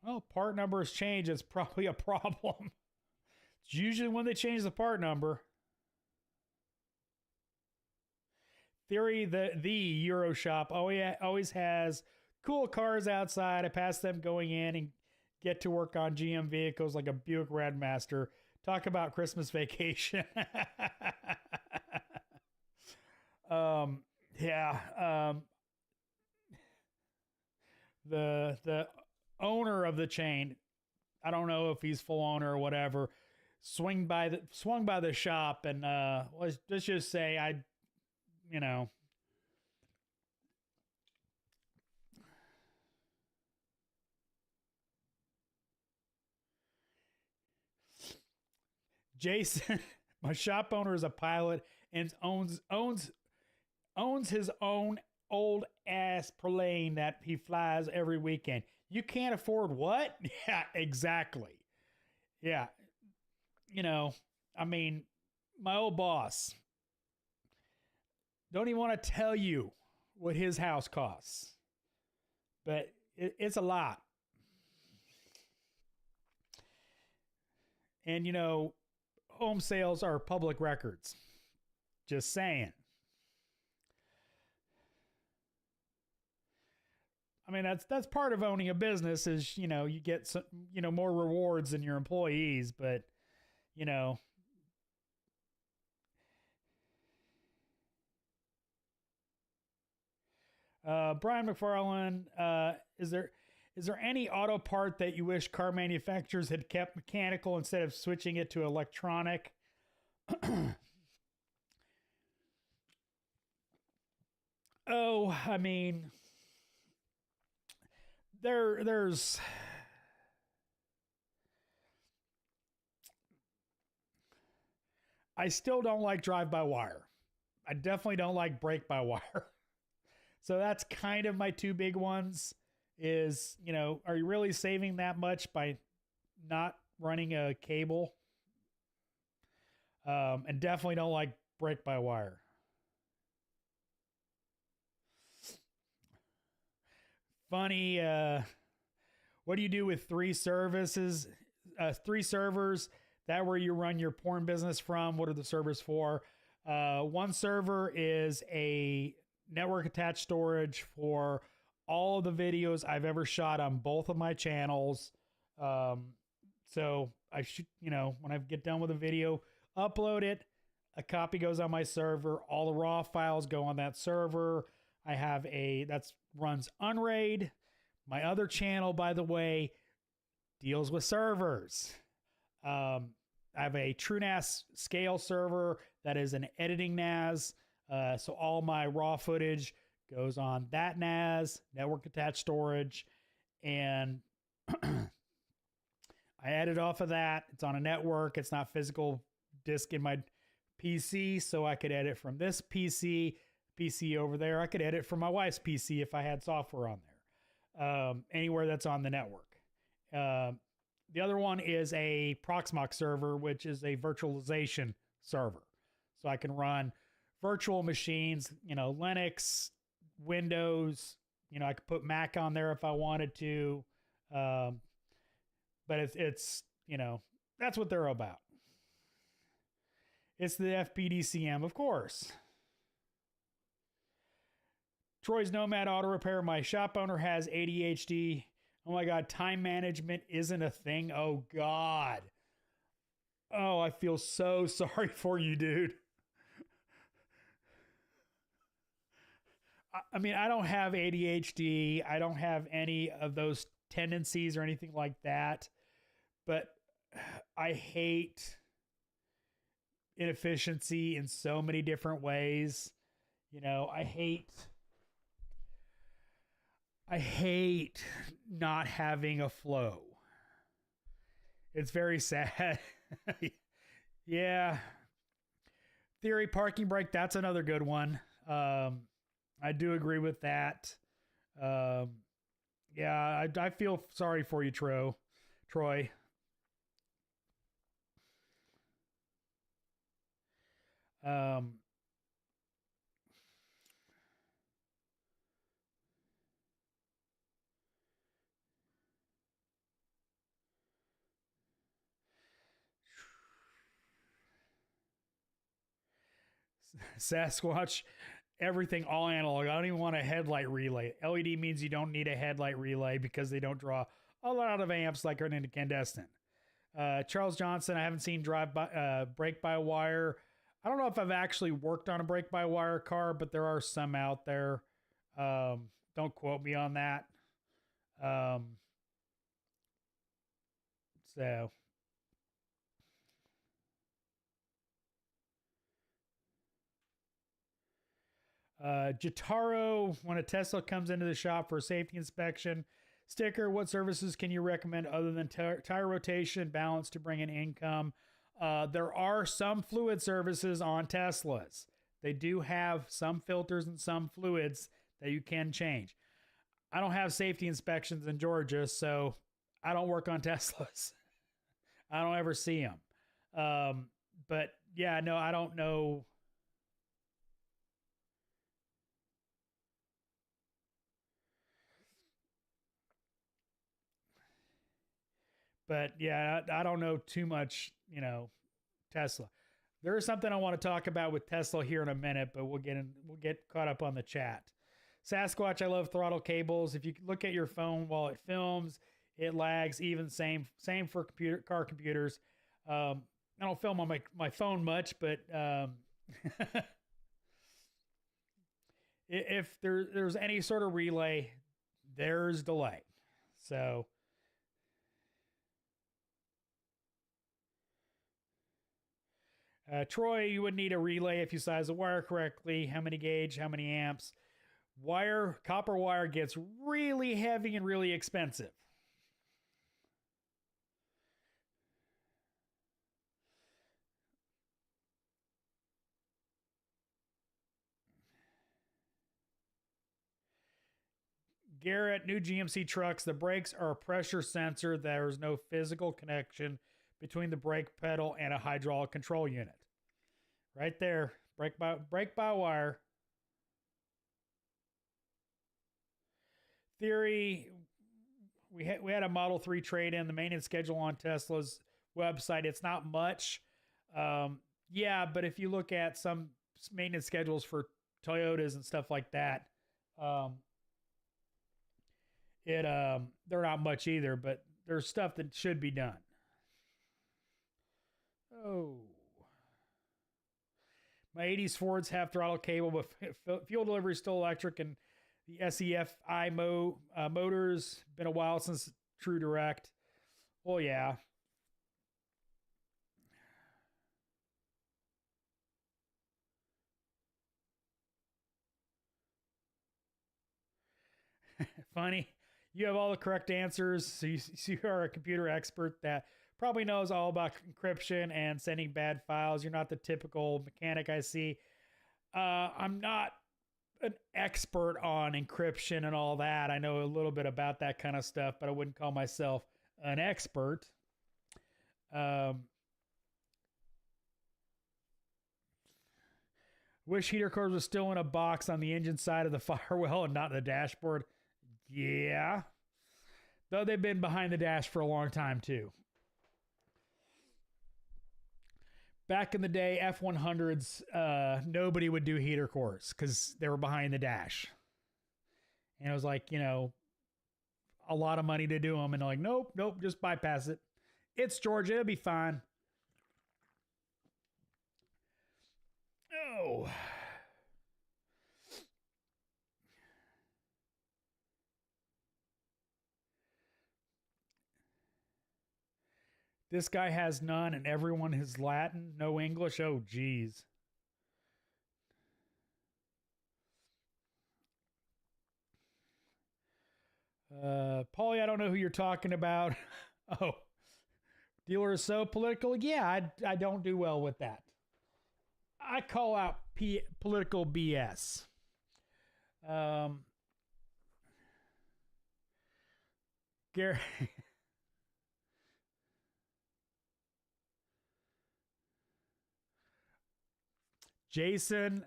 Well, part numbers change. It's probably a problem. It's usually when they change the part number. Theory, the Euro shop always has cool cars outside. I pass them going in and get to work on GM vehicles like a Buick Radmaster. Talk about Christmas vacation. The owner of the chain, I don't know if he's full owner or whatever, swung by the shop, and let's just say Jason, my shop owner, is a pilot and owns his own old ass plane that he flies every weekend. You can't afford what? Yeah, exactly. Yeah. My old boss, don't even want to tell you what his house costs, but it's a lot. And, home sales are public records. Just saying. I mean, that's part of owning a business is, you get some, more rewards than your employees, but, Brian McFarland, is there any auto part that you wish car manufacturers had kept mechanical instead of switching it to electronic? Oh, I mean, there's I still don't like drive-by-wire. I definitely don't like brake-by-wire. So that's kind of my 2 big ones is, are you really saving that much by not running a cable? And definitely don't like brake-by-wire. Funny, what do you do with 3 servers that where you run your porn business from? What are the servers for? One server is a network attached storage for all of the videos I've ever shot on both of my channels. So I should, when I get done with a video, upload it. A copy goes on my server. All the raw files go on that server. I have that runs Unraid. My other channel, by the way, deals with servers. I have a TrueNAS scale server that is an editing NAS. So all my raw footage goes on that NAS, network attached storage, and I edit off of that. It's on a network. It's not physical disk in my PC, so I could edit from this PC over there. I could edit from my wife's PC if I had software on there, anywhere that's on the network. The other one is a Proxmox server, which is a virtualization server. So I can run virtual machines, Linux, Windows, I could put Mac on there if I wanted to. But it's that's what they're about. It's the FPDCM, of course. Troy's Nomad Auto Repair. My shop owner has ADHD. Oh my God, time management isn't a thing. Oh God. Oh, I feel so sorry for you, dude. I mean, I don't have ADHD. I don't have any of those tendencies or anything like that. But I hate inefficiency in so many different ways. You know, I hate not having a flow. It's very sad. Yeah. Theory parking brake, that's another good one. I do agree with that. Yeah, I feel sorry for you, Troy. Sasquatch, everything all analog. I don't even want a headlight relay. LED means you don't need a headlight relay because they don't draw a lot of amps like an incandescent. Charles Johnson, I haven't seen brake-by-wire. I don't know if I've actually worked on a brake-by-wire car, but there are some out there. Don't quote me on that. So... Jotaro, when a Tesla comes into the shop for a safety inspection, sticker, what services can you recommend other than tire rotation, balance to bring in income? There are some fluid services on Teslas. They do have some filters and some fluids that you can change. I don't have safety inspections in Georgia, so I don't work on Teslas. I don't ever see them. But yeah, no, I don't know. But yeah, I don't know too much, Tesla. There is something I want to talk about with Tesla here in a minute, but we'll get caught up on the chat. Sasquatch, I love throttle cables. If you look at your phone while it films, it lags. Even same for car computers. I don't film on my phone much, but if there's any sort of relay, there's delay. So. Troy, you would need a relay if you size the wire correctly. How many gauge, how many amps? Copper wire gets really heavy and really expensive. Garrett, new GMC trucks. The brakes are a pressure sensor. There's no physical connection between the brake pedal and a hydraulic control unit. Right there, brake by wire. Theory, we had a Model 3 trade-in. The maintenance schedule on Tesla's website, it's not much. Yeah, but if you look at some maintenance schedules for Toyotas and stuff like that, they're not much either, but there's stuff that should be done. Oh. My 80s Fords have throttle cable, but fuel delivery is still electric, and the SEFI motors, been a while since True Direct. Well, yeah. Funny. You have all the correct answers, so you are a computer expert that probably knows all about encryption and sending bad files. You're not the typical mechanic I see. I'm not an expert on encryption and all that. I know a little bit about that kind of stuff, but I wouldn't call myself an expert. Wish heater cores was still in a box on the engine side of the firewall and not the dashboard. Yeah. Though they've been behind the dash for a long time too. Back in the day, F100s, nobody would do heater cores because they were behind the dash. And it was like, you know, a lot of money to do them. And they're like, nope, nope, just bypass it. It's Georgia. It'll be fine. Oh. This guy has none and everyone is Latin, no English. Oh, geez. Paulie, I don't know who you're talking about. Oh, dealer is so political. Yeah, I don't do well with that. I call out political BS. Gary. Jason,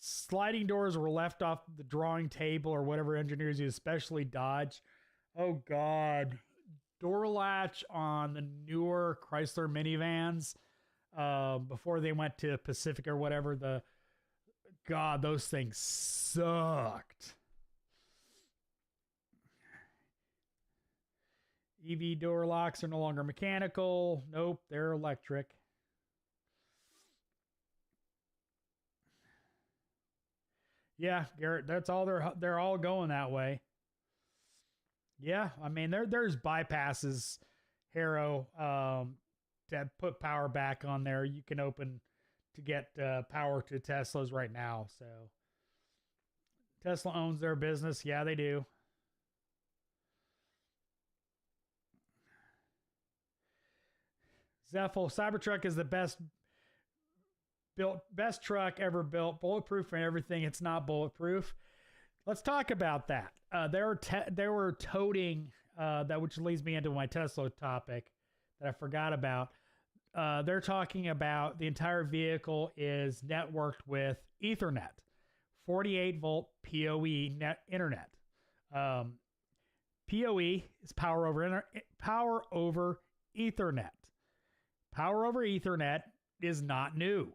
sliding doors were left off the drawing table or whatever engineers use, especially Dodge. Oh, God. Door latch on the newer Chrysler minivans before they went to Pacific or whatever. God, those things sucked. EV door locks are no longer mechanical. Nope, they're electric. Yeah, Garrett, that's all they're all going that way. Yeah, I mean there's bypasses, Harrow, to put power back on there. You can open to get power to Teslas right now. So Tesla owns their business. Yeah, they do. Zeffel, Cybertruck is the best truck ever built, bulletproof and everything. It's not bulletproof. Let's talk about that. They were toting that, which leads me into my Tesla topic that I forgot about. They're talking about the entire vehicle is networked with Ethernet, 48 volt PoE net internet. PoE is power over Ethernet. Power over Ethernet is not new.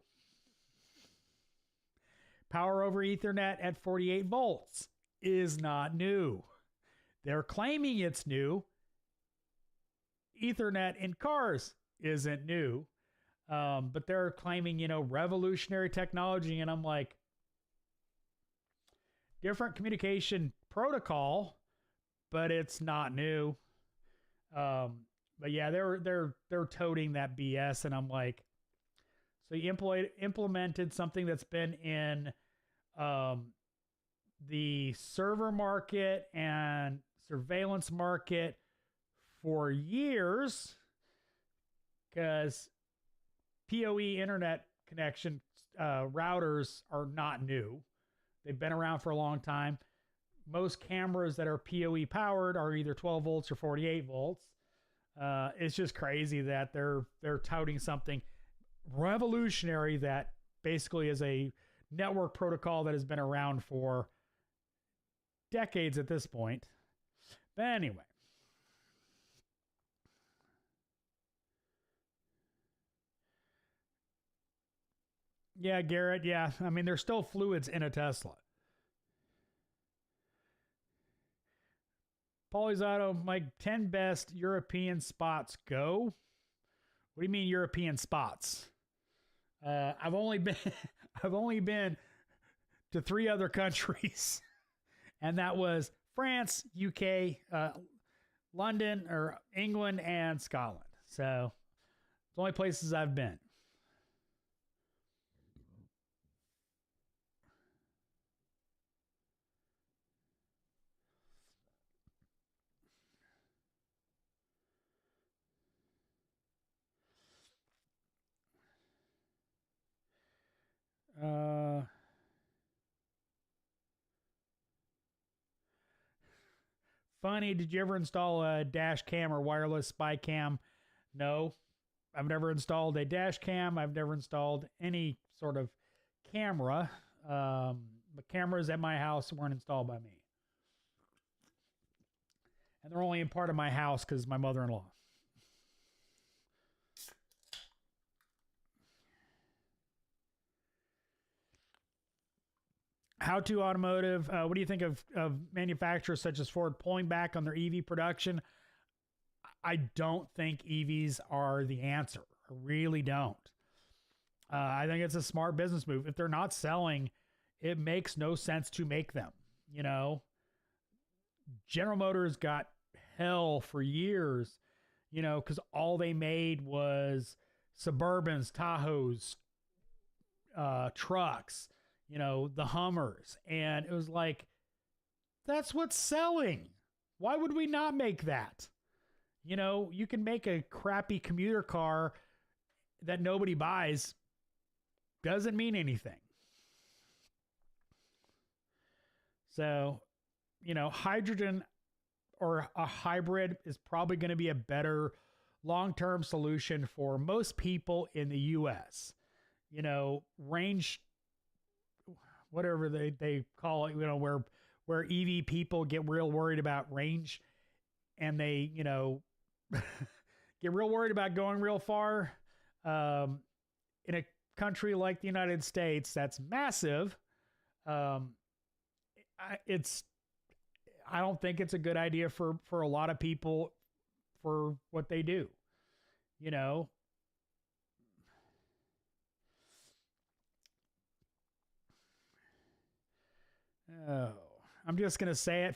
Power over Ethernet at 48 volts is not new. They're claiming it's new. Ethernet in cars isn't new. But they're claiming, revolutionary technology. And I'm like, different communication protocol, but it's not new. But yeah, they're toting that BS. And I'm like, so you implemented something that's been in the server market and surveillance market for years, because PoE internet connection routers are not new. They've been around for a long time. Most cameras that are PoE powered are either 12 volts or 48 volts. It's just crazy that they're touting something revolutionary that basically is a network protocol that has been around for decades at this point. But anyway. Yeah, Garrett. Yeah. I mean, there's still fluids in a Tesla. Paulie's Auto, my 10 best European spots go. What do you mean European spots? I've only been to 3 other countries, and that was France, UK, London, or England, and Scotland. So it's the only places I've been. Funny, did you ever install a dash cam or wireless spy cam? No, I've never installed a dash cam. I've never installed any sort of camera. But cameras at my house weren't installed by me. And they're only in part of my house because my mother-in-law. How to automotive. What do you think of manufacturers such as Ford pulling back on their EV production? I don't think EVs are the answer. I really don't. I think it's a smart business move. If they're not selling, it makes no sense to make them. You know, General Motors got hell for years, you know, because all they made was Suburbans, Tahoes, trucks, you know, the Hummers. And it was like, that's what's selling. Why would we not make that? You know, you can make a crappy commuter car that nobody buys. Doesn't mean anything. So, you know, hydrogen or a hybrid is probably going to be a better long-term solution for most people in the U.S. You know, range, whatever they call it, you know, where EV people get real worried about range and they, you know, get real worried about going real far. In a country like the United States, that's massive. I don't think it's a good idea for a lot of people for what they do, you know. Oh, I'm just going to say it.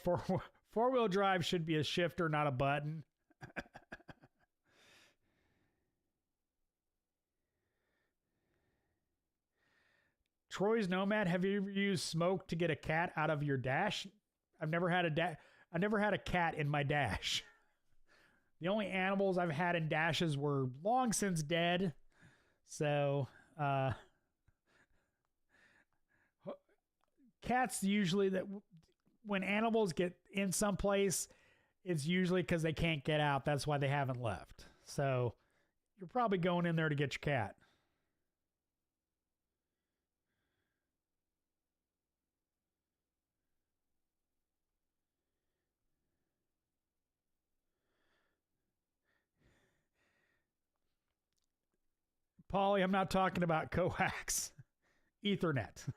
Four-wheel drive should be a shifter, not a button. Troy's Nomad, have you ever used smoke to get a cat out of your dash? I've never had a cat in my dash. The only animals I've had in dashes were long since dead. So, cats usually, that when animals get in someplace, it's usually because they can't get out. That's why they haven't left. So you're probably going in there to get your cat. Polly, I'm not talking about coax. Ethernet.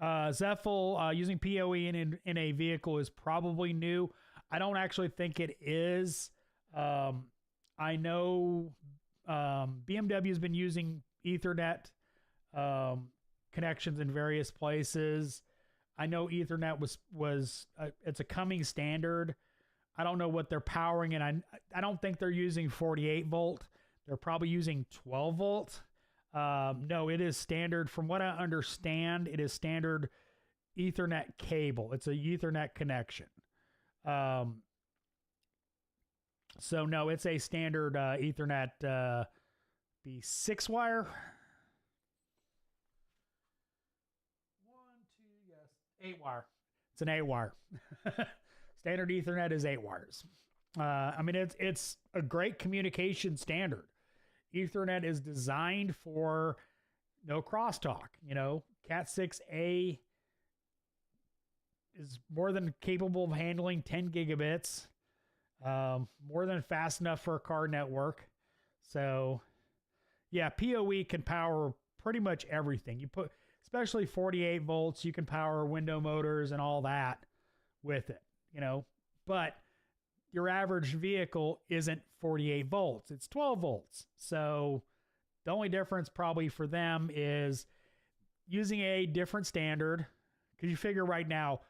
Zephyl, using PoE in a vehicle is probably new. I don't actually think it is. I know BMW has been using Ethernet connections in various places. I know Ethernet was it's a coming standard. I don't know what they're powering, and I don't think they're using 48 volt. They're probably using 12 volt. No, it is standard. From what I understand, it is standard Ethernet cable. It's a Ethernet connection. So no, it's a standard Ethernet be 6-wire. 8-wire. It's an 8-wire. Standard Ethernet is 8 wires. I mean, it's a great communication standard. Ethernet is designed for no crosstalk. You know, Cat 6A is more than capable of handling 10 gigabits, more than fast enough for a car network. So, yeah, PoE can power pretty much everything. You put, especially 48 volts, you can power window motors and all that with it, you know. But your average vehicle isn't 48 volts, it's 12 volts. So the only difference probably for them is using a different standard, because you figure right now,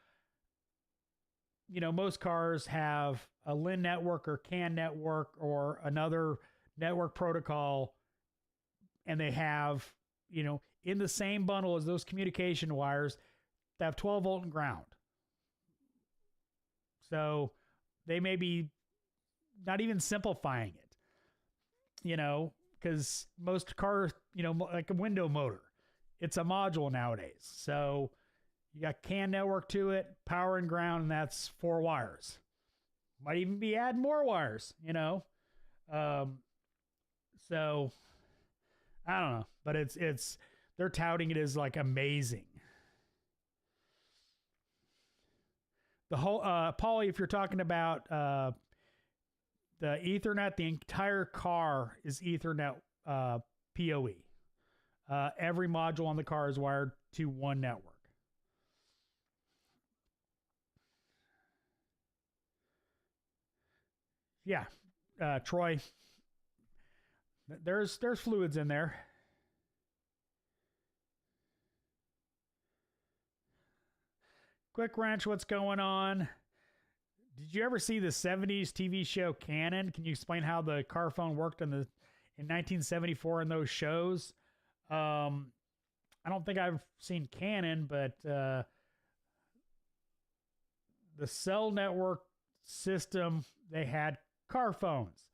you know, most cars have a LIN network or CAN network or another network protocol, and they have, you know, in the same bundle as those communication wires, they have 12 volt and ground. So they may be not even simplifying it, you know, because most cars, you know, like a window motor, it's a module nowadays. So you got CAN network to it, power and ground, and that's 4 wires. Might even be add more wires, you know. So I don't know, but it's they're touting it as like amazing. The whole Paulie, if you're talking about the Ethernet, the entire car is Ethernet PoE. Every module on the car is wired to one network. Yeah, Troy, there's fluids in there. Quick Wrench, what's going on? Did you ever see the 70s TV show Canon? Can you explain how the car phone worked in 1974 in those shows? I don't think I've seen Canon, but the cell network system, they had car phones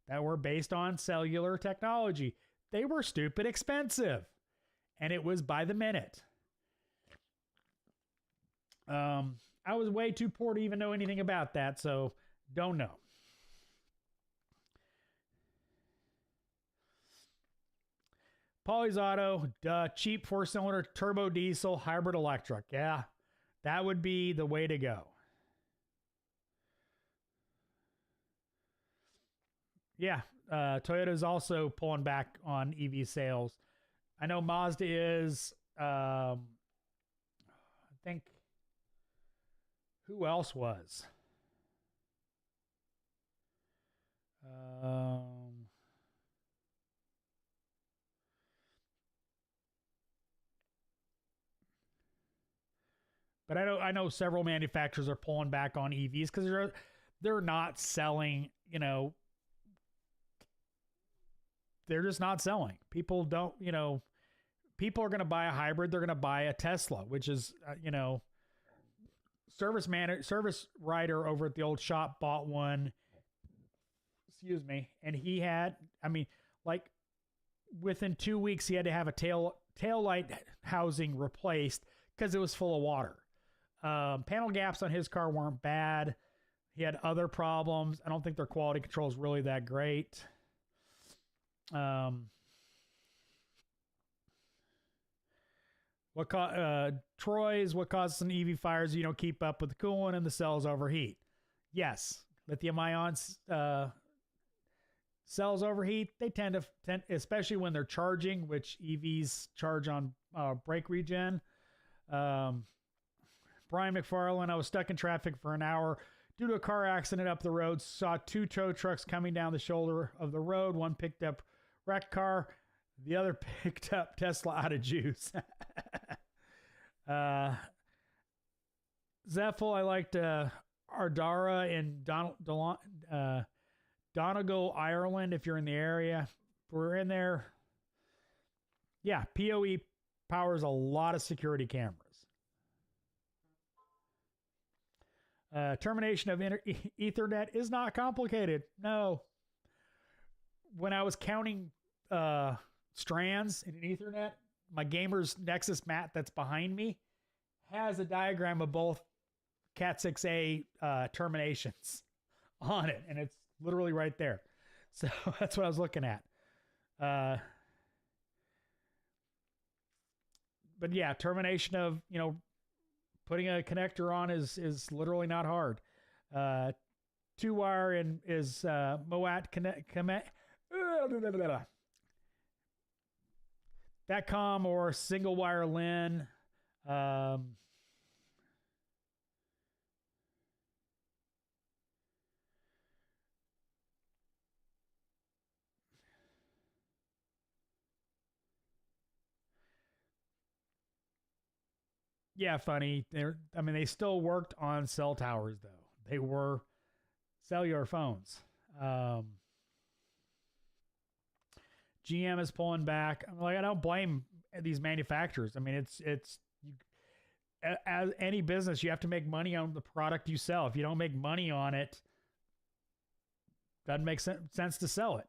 that were based on cellular technology. They were stupid expensive, and it was by the minute. I was way too poor to even know anything about that, so don't know. Polly's Auto, duh, cheap 4-cylinder turbo diesel hybrid electric. Yeah, that would be the way to go. Yeah, Toyota's also pulling back on EV sales. I know Mazda is. I think. Who else was? But I know several manufacturers are pulling back on EVs because they're not selling. You know, they're just not selling. People don't. You know, people are going to buy a hybrid. They're going to buy a Tesla, which is you know. Service writer over at the old shop bought one, excuse me, and he had, I mean, like within 2 weeks, he had to have a tail light housing replaced because it was full of water. Panel gaps on his car weren't bad. He had other problems. I don't think their quality control is really that great. Troy's, what causes an EV fires? You don't keep up with the coolant and the cells overheat. Yes, lithium ions cells overheat. They tend, especially when they're charging, which EVs charge on brake regen. Brian McFarland, I was stuck in traffic for an hour due to a car accident up the road. Saw 2 tow trucks coming down the shoulder of the road. One picked up wrecked car. The other picked up Tesla out of juice. Zephyl, I liked Ardara in Donegal, Ireland, if you're in the area. We're in there. Yeah, PoE powers a lot of security cameras. Termination of Ethernet is not complicated. No. When I was counting strands in an Ethernet, my gamer's Nexus mat that's behind me has a diagram of both Cat6a terminations on it, and it's literally right there. So that's what I was looking at. But yeah, termination of, you know, putting a connector on is literally not hard. 2-wire and is MOAT connect. Datcom or single wire LIN. Yeah, funny. They still worked on cell towers though. They were cellular phones. GM is pulling back. I'm like, I don't blame these manufacturers. I mean, as any business, you have to make money on the product you sell. If you don't make money on it, doesn't make sense to sell it.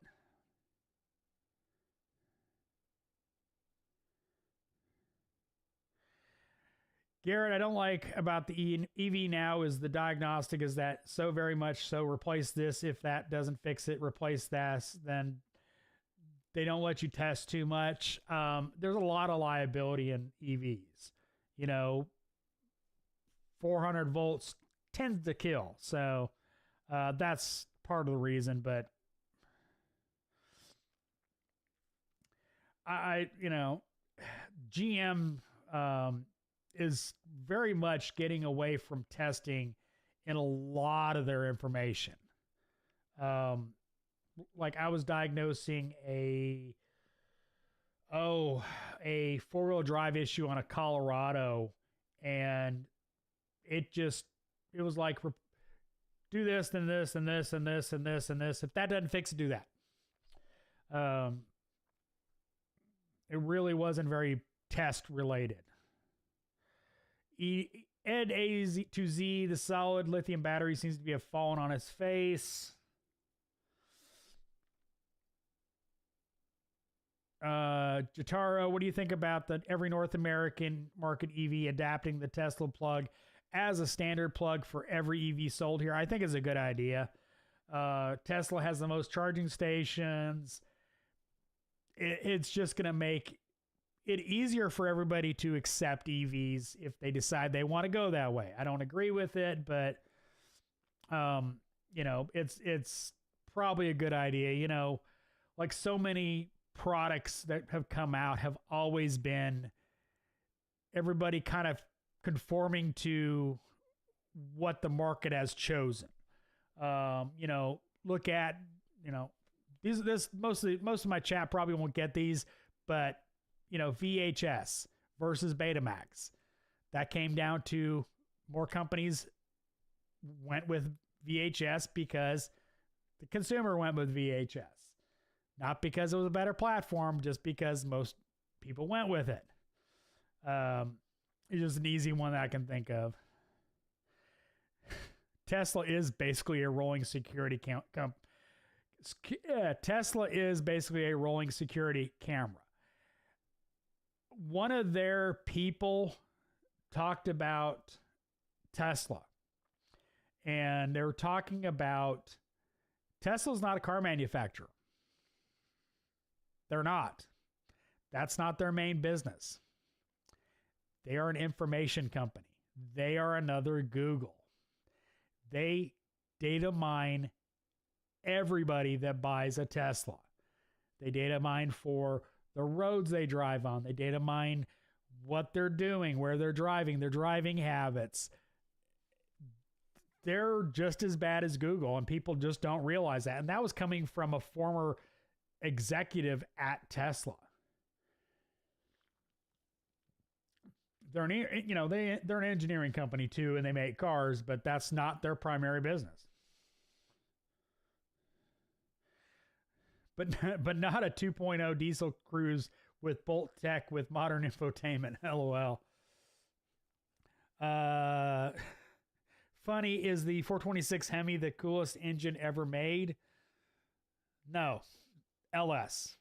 Garrett, I don't like about the EV now is the diagnostic is that so very much so replace this. If that doesn't fix it, replace that. Then they don't let you test too much. There's a lot of liability in EVs. You know, 400 volts tends to kill. So that's part of the reason, but you know, GM is very much getting away from testing in a lot of their information. Like I was diagnosing a four-wheel drive issue on a Colorado, and it was like, do this, then this, and this, and this, and this, and this. If that doesn't fix it, do that. It really wasn't very test related. Ed A to Z, the solid lithium battery seems to have fallen on his face. Jataro, what do you think about the every North American market EV adapting the Tesla plug as a standard plug for every EV sold here? I think it's a good idea. Tesla has the most charging stations. It's just going to make it easier for everybody to accept EVs if they decide they want to go that way. I don't agree with it, but you know, it's probably a good idea. You know, like so many products that have come out have always been everybody kind of conforming to what the market has chosen. You know, look at, you know, most of my chat probably won't get these, but you know, VHS versus Betamax. That came down to more companies went with VHS because the consumer went with VHS. Not because it was a better platform, just because most people went with it. It's just an easy one that I can think of. Tesla is basically a rolling security Tesla is basically a rolling security camera. One of their people talked about Tesla, and they were talking about Tesla's not a car manufacturer. They're not. That's not their main business. They are an information company. They are another Google. They data mine everybody that buys a Tesla. They data mine for the roads they drive on. They data mine what they're doing, where they're driving, their driving habits. They're just as bad as Google, and people just don't realize that. And that was coming from a former executive at Tesla. They're an engineering company too, and they make cars, but that's not their primary business. But not a 2.0 diesel cruise with Bolt Tech with modern infotainment. LOL. Funny, is the 426 Hemi the coolest engine ever made? No. LS.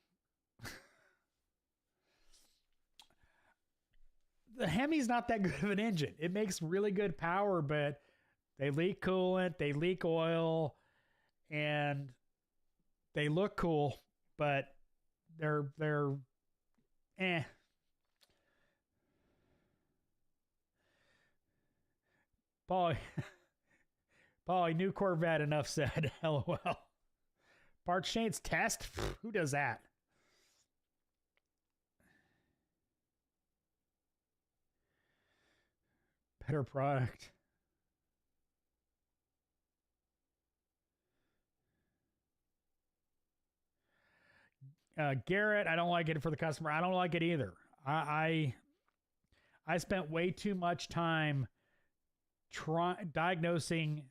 The Hemi's not that good of an engine. It makes really good power, but they leak coolant, they leak oil, and they look cool, but they're eh. Paulie, new Corvette, enough said. LOL. Parts chains test? Who does that? Better product. Garrett, I don't like it for the customer. I don't like it either. I spent way too much time diagnosing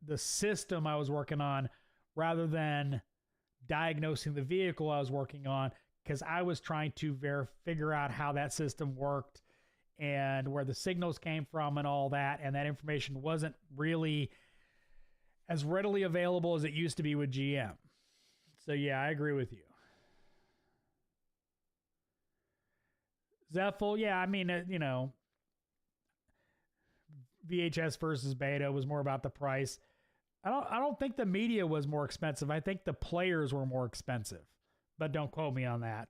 the system I was working on rather than diagnosing the vehicle I was working on, because I was trying to figure out how that system worked and where the signals came from and all that, and that information wasn't really as readily available as it used to be with GM. So yeah, I agree with you. Zeffel, yeah, I mean, you know, VHS versus Beta was more about the price. I don't think the media was more expensive. I think the players were more expensive, but don't quote me on that.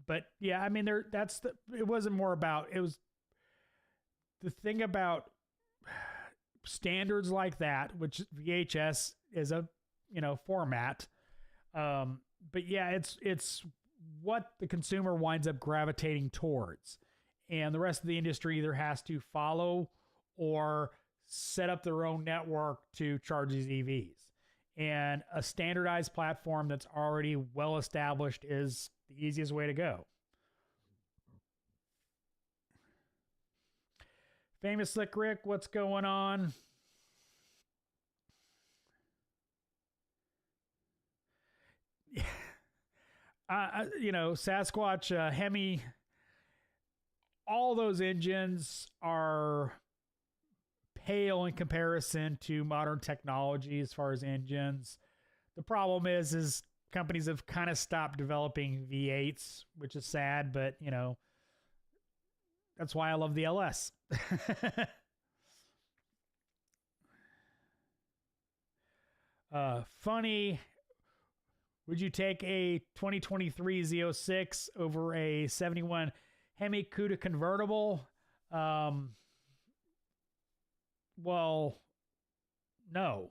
But yeah, I mean, it wasn't more about, it was the thing about standards like that, which VHS is a, format. But yeah, it's what the consumer winds up gravitating towards. And the rest of the industry either has to follow or set up their own network to charge these EVs. And a standardized platform that's already well established is the easiest way to go. Famous Slick Rick, what's going on? Sasquatch, Hemi, all those engines are pale in comparison to modern technology as far as engines. The problem is companies have kind of stopped developing V8s, which is sad, but that's why I love the LS. Funny, would you take a 2023 Z06 over a 71 Hemi Cuda convertible? Well, no.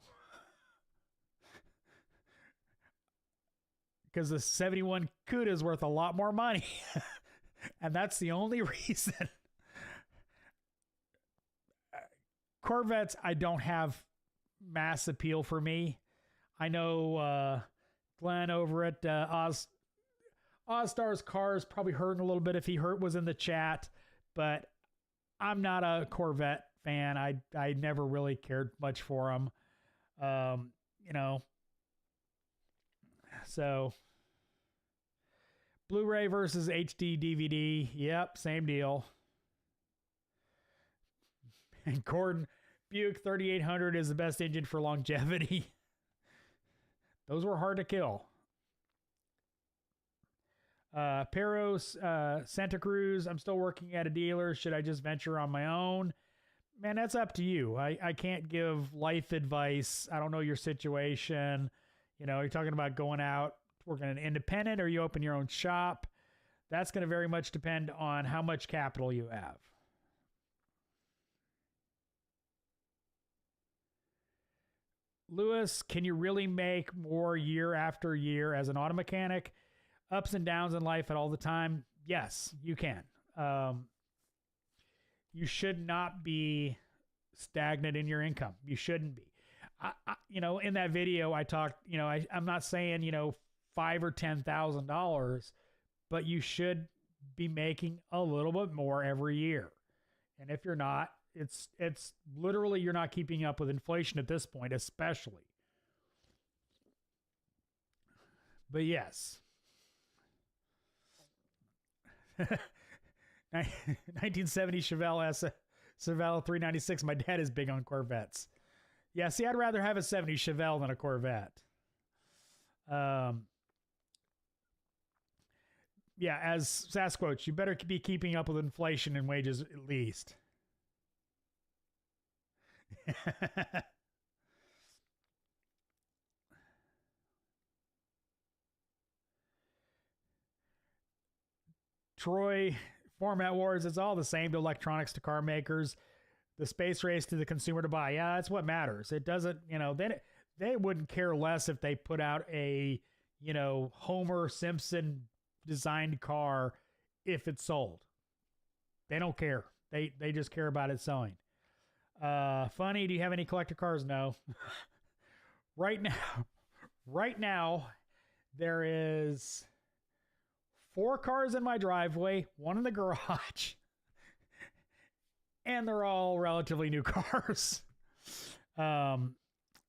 Because the 71 Cuda is worth a lot more money. And that's the only reason. Corvettes, I don't have mass appeal for me. I know Glenn over at Ozstar's Cars probably hurting a little bit if he was in the chat, but I'm not a Corvette fan. I never really cared much for them. So Blu-ray versus HD DVD. Yep, same deal. And Gordon, Buick 3800 is the best engine for longevity. Those were hard to kill. Peros, Santa Cruz, I'm still working at a dealer. Should I just venture on my own? Man, that's up to you. I can't give life advice. I don't know your situation. You're talking about going out, working an independent, or you open your own shop. That's going to very much depend on how much capital you have. Lewis, can you really make more year after year as an auto mechanic? Ups and downs in life at all the time? Yes, you can. You should not be stagnant in your income. You shouldn't be. In that video I talked, I'm not saying, $5,000 or $10,000, but you should be making a little bit more every year. And if you're not, it's literally, you're not keeping up with inflation at this point, especially. But yes. 1970 Chevelle 396. My dad is big on Corvettes. Yeah, see, I'd rather have a 70 Chevelle than a Corvette. Yeah, as Sasquatch, you better be keeping up with inflation and wages at least. Troy, format wars, it's all the same to electronics to car makers. The space race to the consumer to buy. Yeah, that's what matters. It doesn't, they wouldn't care less if they put out a, Homer Simpson designed car if it's sold. They don't care. They just care about it selling. Funny, do you have any collector cars? No. Right now, there is 4 cars in my driveway, 1 in the garage, and they're all relatively new cars.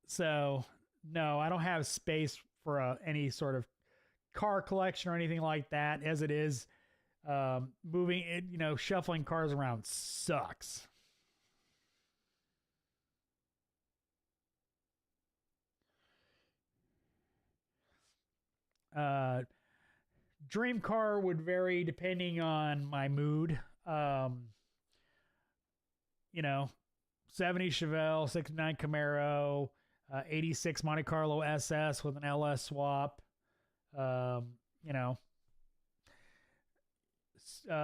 So no, I don't have space for any sort of car collection or anything like that. As it is, moving it, shuffling cars around sucks. Dream car would vary depending on my mood. 70 Chevelle, 69 Camaro, 86 Monte Carlo SS with an LS swap.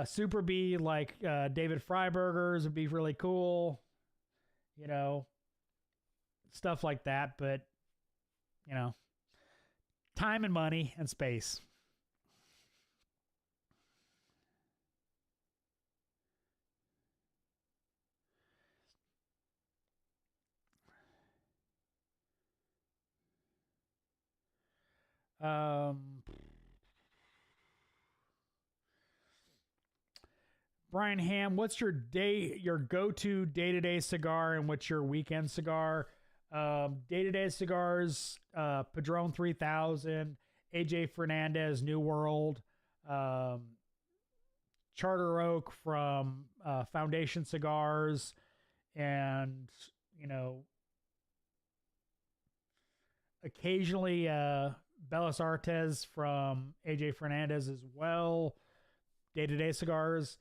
Super B like David Freiberger's would be really cool. stuff like that. But, you know, time and money and space. Brian Ham, what's your go-to day-to-day cigar, and what's your weekend cigar? Day-to-day cigars, Padron 3000, AJ Fernandez New World, Charter Oak from Foundation Cigars, and, you know, occasionally Belas Artes from AJ Fernandez as well. Day-to-day cigars.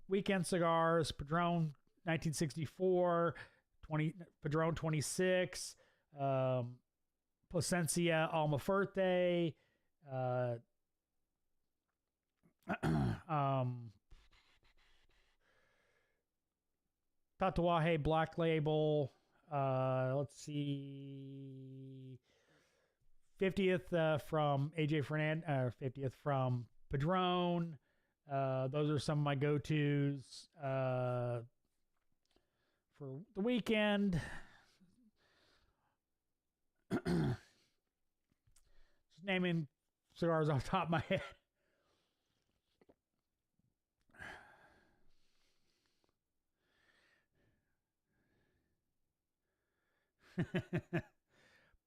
Weekend cigars, Padron 1964, Padron 26, Plasencia Almafuerte, Tatuaje Black Label, let's see, 50th from AJ Fernandez, 50th from Padron. Those are some of my go-tos for the weekend. Just naming cigars off the top of my head.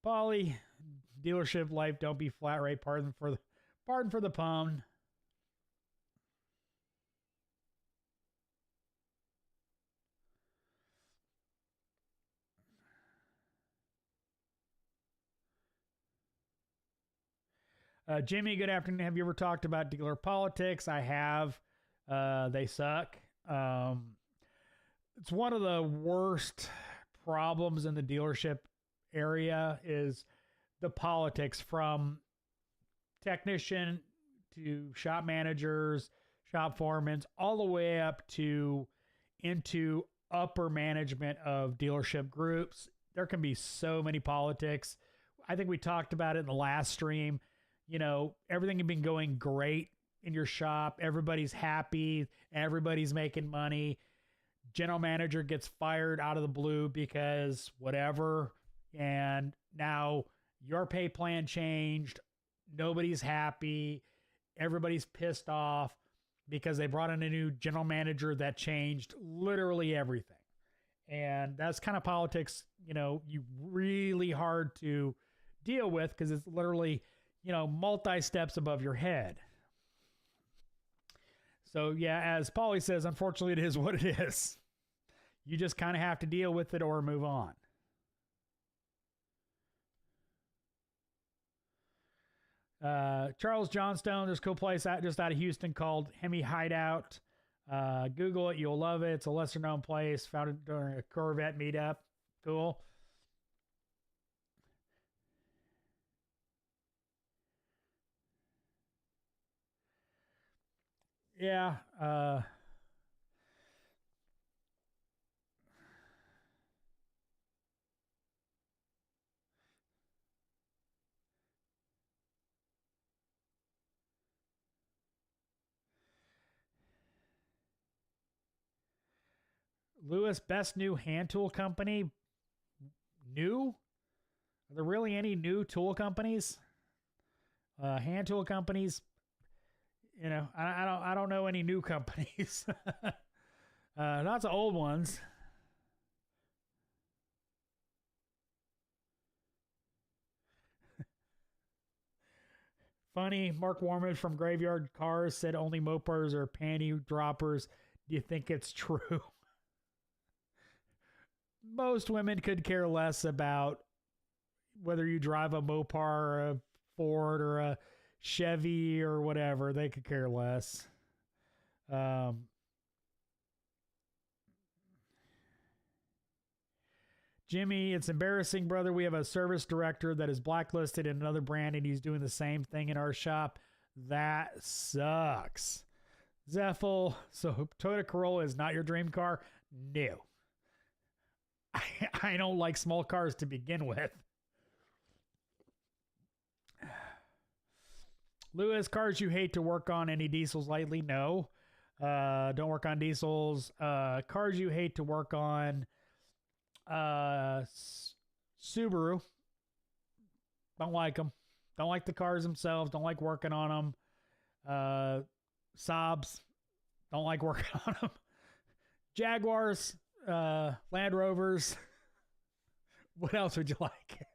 Poly, dealership life, don't be flat rate. Pardon for the pun. Jimmy, good afternoon. Have you ever talked about dealer politics? I have. They suck. It's one of the worst problems in the dealership area is the politics, from technician to shop managers, shop foremans, all the way up to into upper management of dealership groups. There can be so many politics. I think we talked about it in the last stream. You know, everything had been going great in your shop. Everybody's happy. Everybody's making money. General manager gets fired out of the blue because whatever. And now your pay plan changed. Nobody's happy. Everybody's pissed off because they brought in a new general manager that changed literally everything. And that's kind of politics, you know, you really hard to deal with because it's literally, you know, multi-steps above your head. So yeah, as Paulie says, unfortunately it is what it is. You just kind of have to deal with it or move on. Charles Johnstone, there's a cool place just out of Houston called Hemi Hideout. Google it, you'll love it. It's a lesser known place, founded during a Corvette meetup. Cool. Yeah. Lewis, best new hand tool company. New? Are there really any new tool companies? Hand tool companies. You know, I don't know any new companies. Lots of old ones. Funny, Mark Warman from Graveyard Cars said only mopars are panty droppers. Do you think it's true? Most women could care less about whether you drive a Mopar or a Ford or a Chevy or whatever. They could care less. Jimmy, it's embarrassing, brother. We have a service director that is blacklisted in another brand, and he's doing the same thing in our shop. That sucks. Zeffel, so Toyota Corolla is not your dream car? No. I don't like small cars to begin with. Lewis, cars you hate to work on. Any diesels lately? No. Don't work on diesels. Cars you hate to work on. Subaru. Don't like them. Don't like the cars themselves. Don't like working on them. Saabs. Don't like working on them. Jaguars. Land Rovers. What else would you like?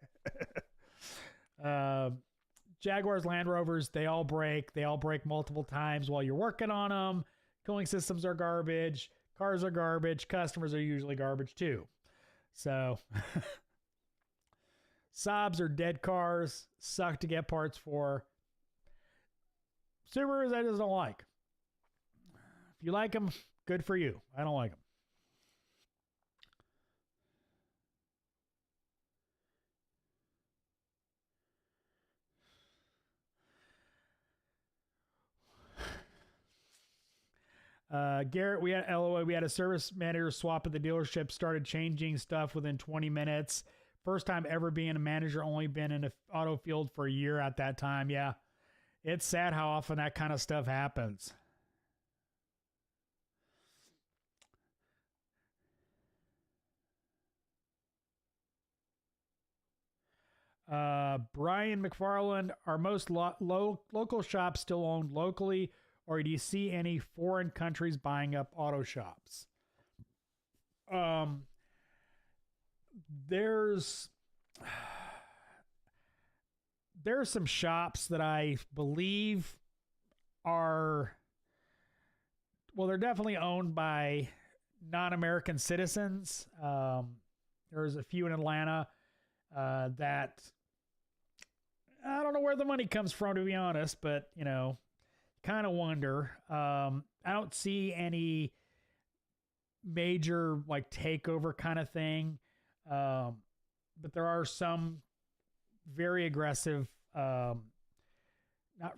Jaguars, Land Rovers, they all break. They all break multiple times while you're working on them. Cooling systems are garbage. Cars are garbage. Customers are usually garbage too. So Saabs are dead cars. Suck to get parts for. Subarus I just don't like. If you like them, good for you. I don't like them. Garrett, we had LOA. We had a service manager swap at the dealership, started changing stuff within 20 minutes. First time ever being a manager, only been in the auto field for a year at that time. Yeah, it's sad how often that kind of stuff happens. Brian McFarland, are most local shops still owned locally, or do you see any foreign countries buying up auto shops? Um, there's there's some shops that I believe are, well, they're definitely owned by non-American citizens. There's a few in Atlanta that I don't know where the money comes from, to be honest, but kind of wonder. I don't see any major like takeover kind of thing, but there are some very aggressive, not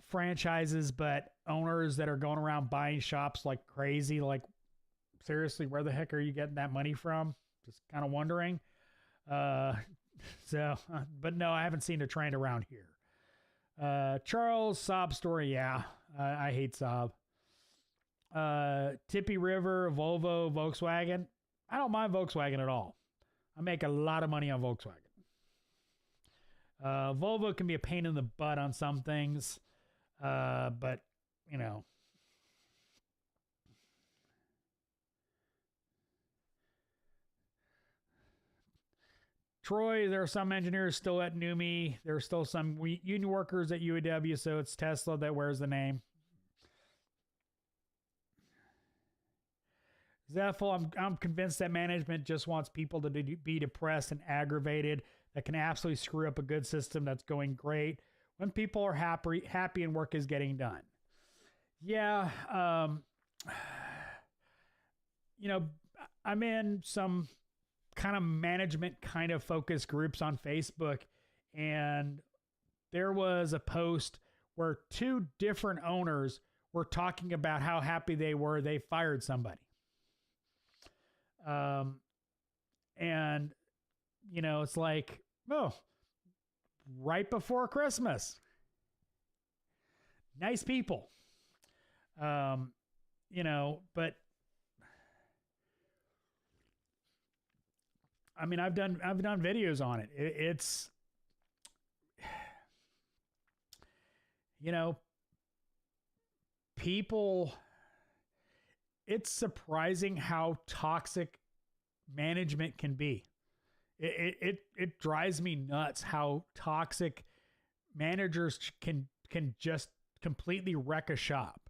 franchises, but owners that are going around buying shops like crazy. Like, seriously, where the heck are you getting that money from? Just kind of wondering. But no, I haven't seen a trend around here. Charles, Saab story. Yeah, I hate Saab. Tippy River, Volvo, Volkswagen. I don't mind Volkswagen at all. I make a lot of money on Volkswagen. Volvo can be a pain in the butt on some things, but you know. Troy, there are some engineers still at NUMI. There are still some union workers at UAW, so it's Tesla that wears the name. Zeffel, I'm convinced that management just wants people to be depressed and aggravated. That can absolutely screw up a good system that's going great when people are happy and work is getting done. Yeah, I'm in some kind of management kind of focus groups on Facebook, and there was a post where two different owners were talking about how happy they were they fired somebody. And it's like, oh, right before Christmas. Nice people. But I mean, I've done videos on it. It's people, it's surprising how toxic management can be. It drives me nuts how toxic managers can just completely wreck a shop.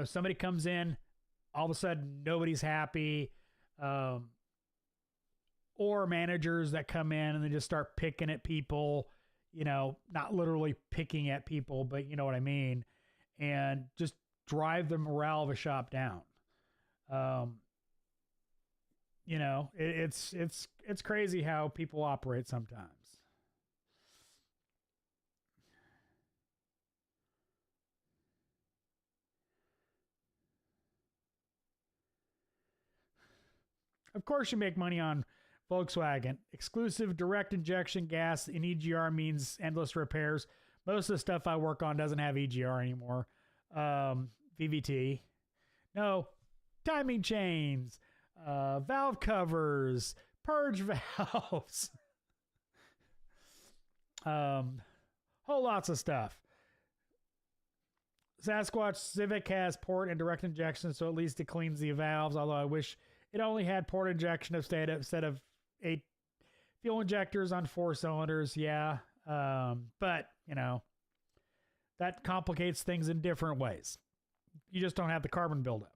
Somebody comes in, all of a sudden nobody's happy. Or managers that come in and they just start picking at people, not literally picking at people, but you know what I mean, and just drive the morale of a shop down. It's crazy how people operate sometimes. Of course, you make money on Volkswagen. Exclusive direct injection gas in EGR means endless repairs. Most of the stuff I work on doesn't have EGR anymore. VVT. No. Timing chains. Valve covers. Purge valves. Whole lots of stuff. Sasquatch Civic has port and direct injection, so at least it cleans the valves, although I wish it only had port injection instead of 8 fuel injectors on 4 cylinders. Yeah. But, you know, that complicates things in different ways. You just don't have the carbon buildup.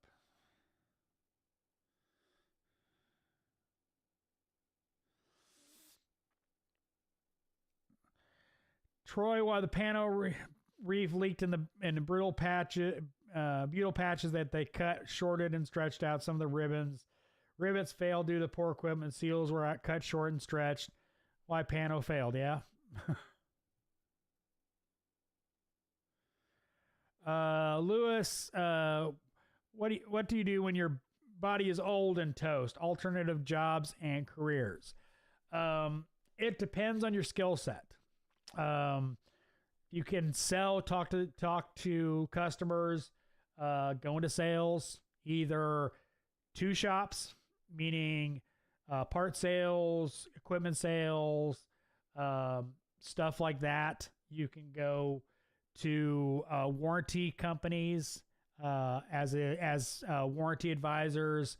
Troy, while the pano reef leaked in the brittle patches, butyl patches that they cut, shorted, and stretched out some of the rivets failed due to poor equipment. Seals were cut short and stretched. Why pano failed? Yeah. Lewis, what do you do when your body is old and toast? Alternative jobs and careers. It depends on your skill set. You can sell, talk to customers, go into sales, either to shops, meaning part sales, equipment sales, stuff like that. You can go to warranty companies as warranty advisors.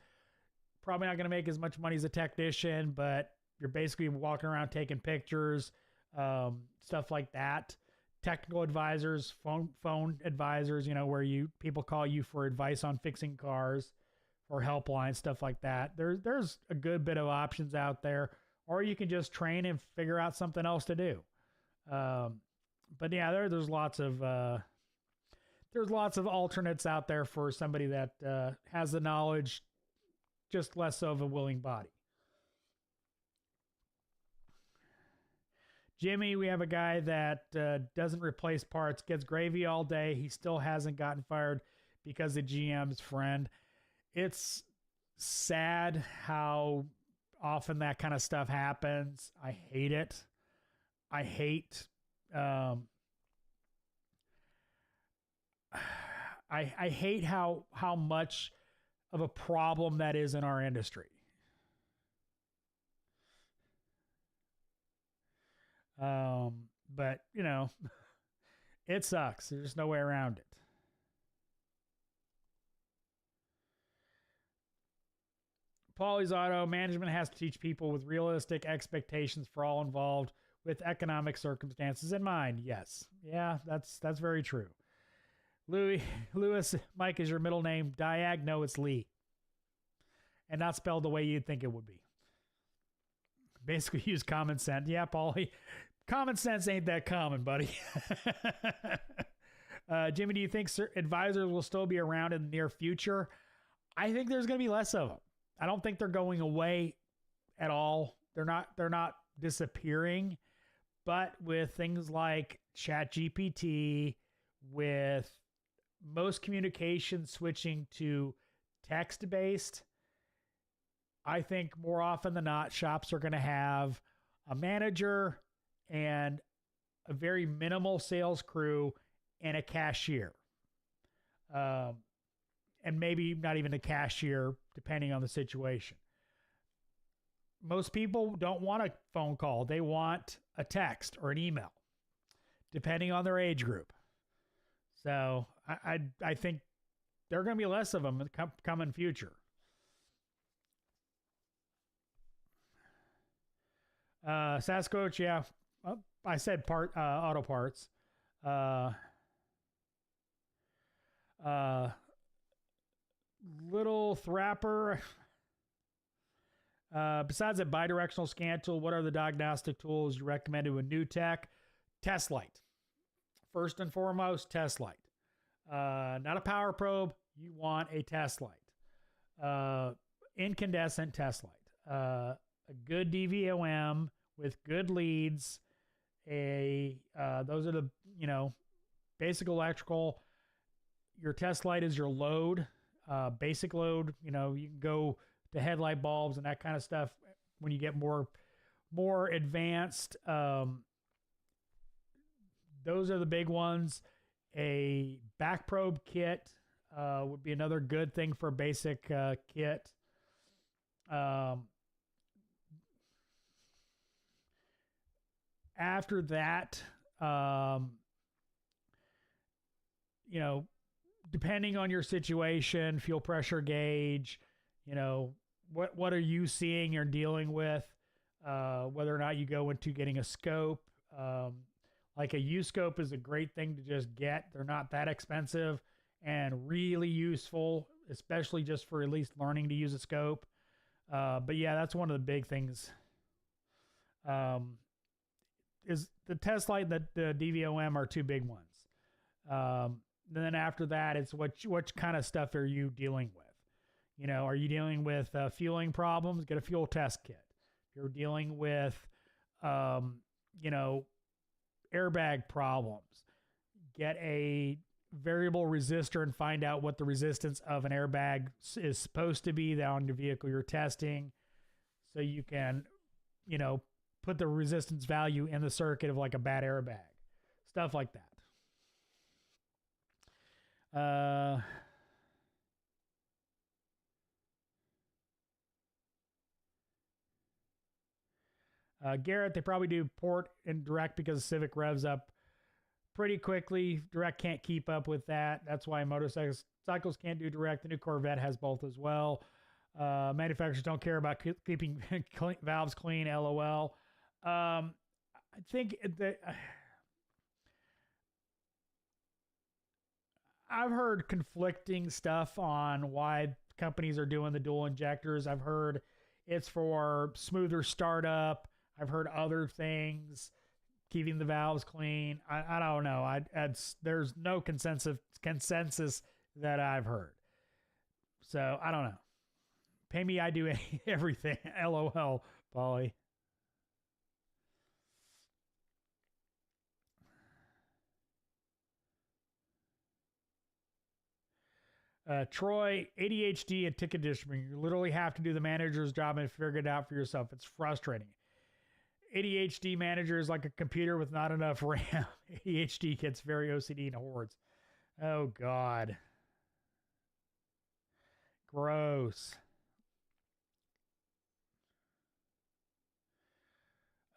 Probably not going to make as much money as a technician, but you're basically walking around taking pictures, stuff like that. Technical advisors, phone advisors, you know, where people call you for advice on fixing cars, or helpline, stuff like that. There's a good bit of options out there, or you can just train and figure out something else to do. But yeah, there's lots of alternates out there for somebody that has the knowledge, just less so of a willing body. Jimmy, we have a guy that doesn't replace parts, gets gravy all day. He still hasn't gotten fired because the GM's friend. It's sad how often that kind of stuff happens. I hate it. I hate I hate how much of a problem that is in our industry. But you know, it sucks. There's no way around it. Pauly's Auto management has to teach people with realistic expectations for all involved with economic circumstances in mind. Yes. Yeah, that's very true. Lewis, Mike is your middle name. Diag, no, it's Lee. And not spelled the way you'd think it would be. Basically use common sense. Yeah, Pauly. Common sense ain't that common, buddy. Jimmy, do you think advisors will still be around in the near future? I think there's going to be less of them. I don't think they're going away at all. They're not disappearing. But with things like ChatGPT, with most communication switching to text-based, I think more often than not, shops are going to have a manager and a very minimal sales crew and a cashier. And maybe not even a cashier, depending on the situation. Most people don't want a phone call. They want a text or an email, depending on their age group. So I think there are going to be less of them in the coming future. Sasquatch, yeah. Well, I said auto parts. Little Thrapper. Besides a bidirectional scan tool, what are the diagnostic tools you recommend to a new tech? Test light. First and foremost, test light. Not a power probe. You want a test light. Incandescent test light. A good DVOM with good leads. Those are the, basic electrical. Your test light is your load. Basic load, you can go to headlight bulbs and that kind of stuff. when you get more advanced. Those are the big ones. A back probe kit would be another good thing for a basic kit. After that, you know, depending on your situation, fuel pressure gauge, you know, what are you seeing or dealing with, whether or not you go into getting a scope. Like a U-scope is a great thing to just get. They're not that expensive and really useful, especially just for at least learning to use a scope. But yeah, that's one of the big things. Is the test light and the DVOM are two big ones. Then after that, it's what kind of stuff are you dealing with? You know, are you dealing with fueling problems? Get a fuel test kit. If you're dealing with, you know, airbag problems, get a variable resistor and find out what the resistance of an airbag is supposed to be on your vehicle you're testing, so you can, you know, put the resistance value in the circuit of like a bad airbag, stuff like that. Garrett, they probably do port and direct because Civic revs up pretty quickly. Direct can't keep up with that. That's why motorcycles can't do direct. The new Corvette has both as well. Manufacturers don't care about keeping valves clean, LOL. I think that I've heard conflicting stuff on why companies are doing the dual injectors. I've heard it's for smoother startup. I've heard other things, keeping the valves clean. I don't know. There's no consensus that I've heard. So I don't know. Pay me, I do everything. LOL, Polly. Troy, ADHD and ticket distributing. You literally have to do the manager's job and figure it out for yourself. It's frustrating. ADHD manager is like a computer with not enough RAM. ADHD gets very OCD and hordes. Oh, God. Gross.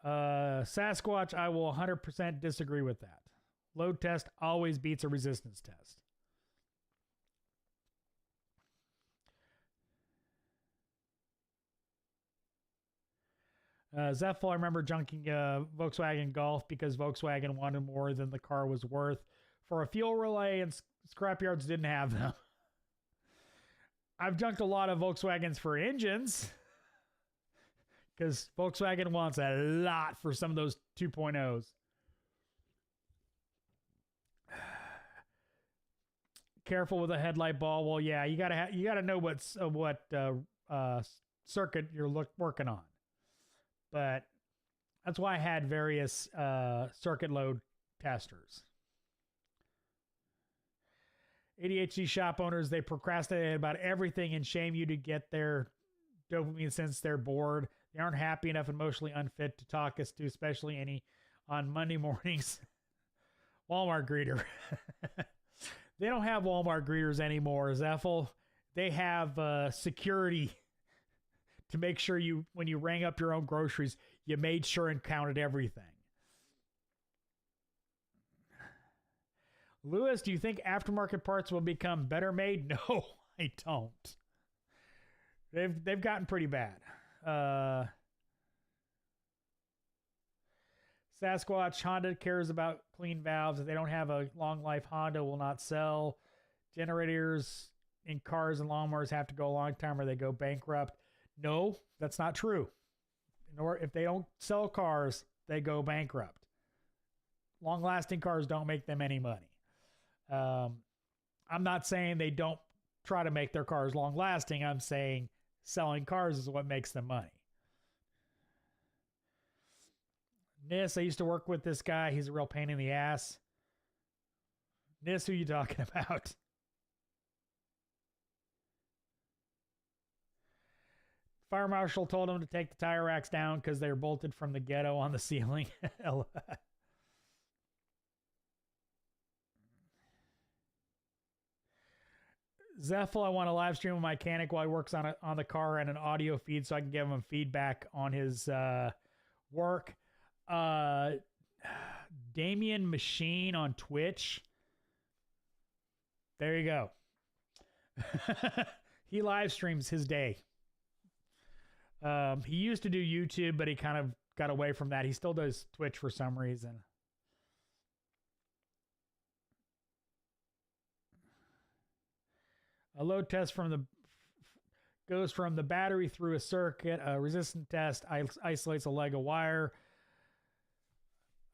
Sasquatch, I will 100% disagree with that. Load test always beats a resistance test. Zeffel, I remember junking Volkswagen Golf because Volkswagen wanted more than the car was worth for a fuel relay, and scrapyards didn't have them. I've junked a lot of Volkswagens for engines because Volkswagen wants a lot for some of those 2.0s. Careful with a headlight ball. Well, yeah, you gotta know what circuit you're working on. But that's why I had various circuit load testers. ADHD shop owners, they procrastinate about everything and shame you to get their dopamine since they're bored. They aren't happy enough, emotionally unfit to talk us to, especially any on Monday mornings. Walmart greeter. They don't have Walmart greeters anymore, Zeffel. They have security to make sure when you rang up your own groceries, you made sure and counted everything. Lewis, do you think aftermarket parts will become better made? No, I don't. They've gotten pretty bad. Sasquatch, Honda cares about clean valves. If they don't have a long life, Honda will not sell. Generators in cars and lawnmowers have to go a long time or they go bankrupt. No, that's not true. Nor if they don't sell cars, they go bankrupt. Long-lasting cars don't make them any money. I'm not saying they don't try to make their cars long-lasting. I'm saying selling cars is what makes them money. Nis, I used to work with this guy. He's a real pain in the ass. Nis, who are you talking about? Fire marshal told him to take the tire racks down because they were bolted from the ghetto on the ceiling. Zeffel, I want to live stream a mechanic while he works on the car and an audio feed so I can give him feedback on his work. Damien Machine on Twitch. There you go. He live streams his day. He used to do YouTube, but he kind of got away from that. He still does Twitch for some reason. A load test goes from the battery through a circuit. A resistance test isolates a leg of wire.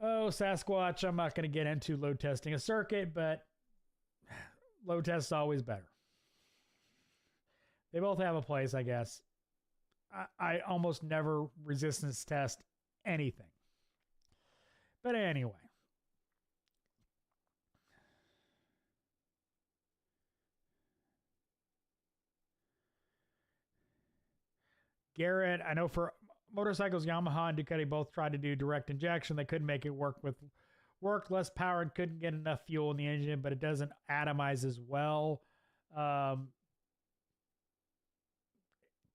Oh, Sasquatch, I'm not going to get into load testing a circuit, but load test is always better. They both have a place, I guess. I almost never resistance test anything. But anyway. Garrett, I know for motorcycles, Yamaha and Ducati both tried to do direct injection. They couldn't make it work less power and couldn't get enough fuel in the engine, but it doesn't atomize as well.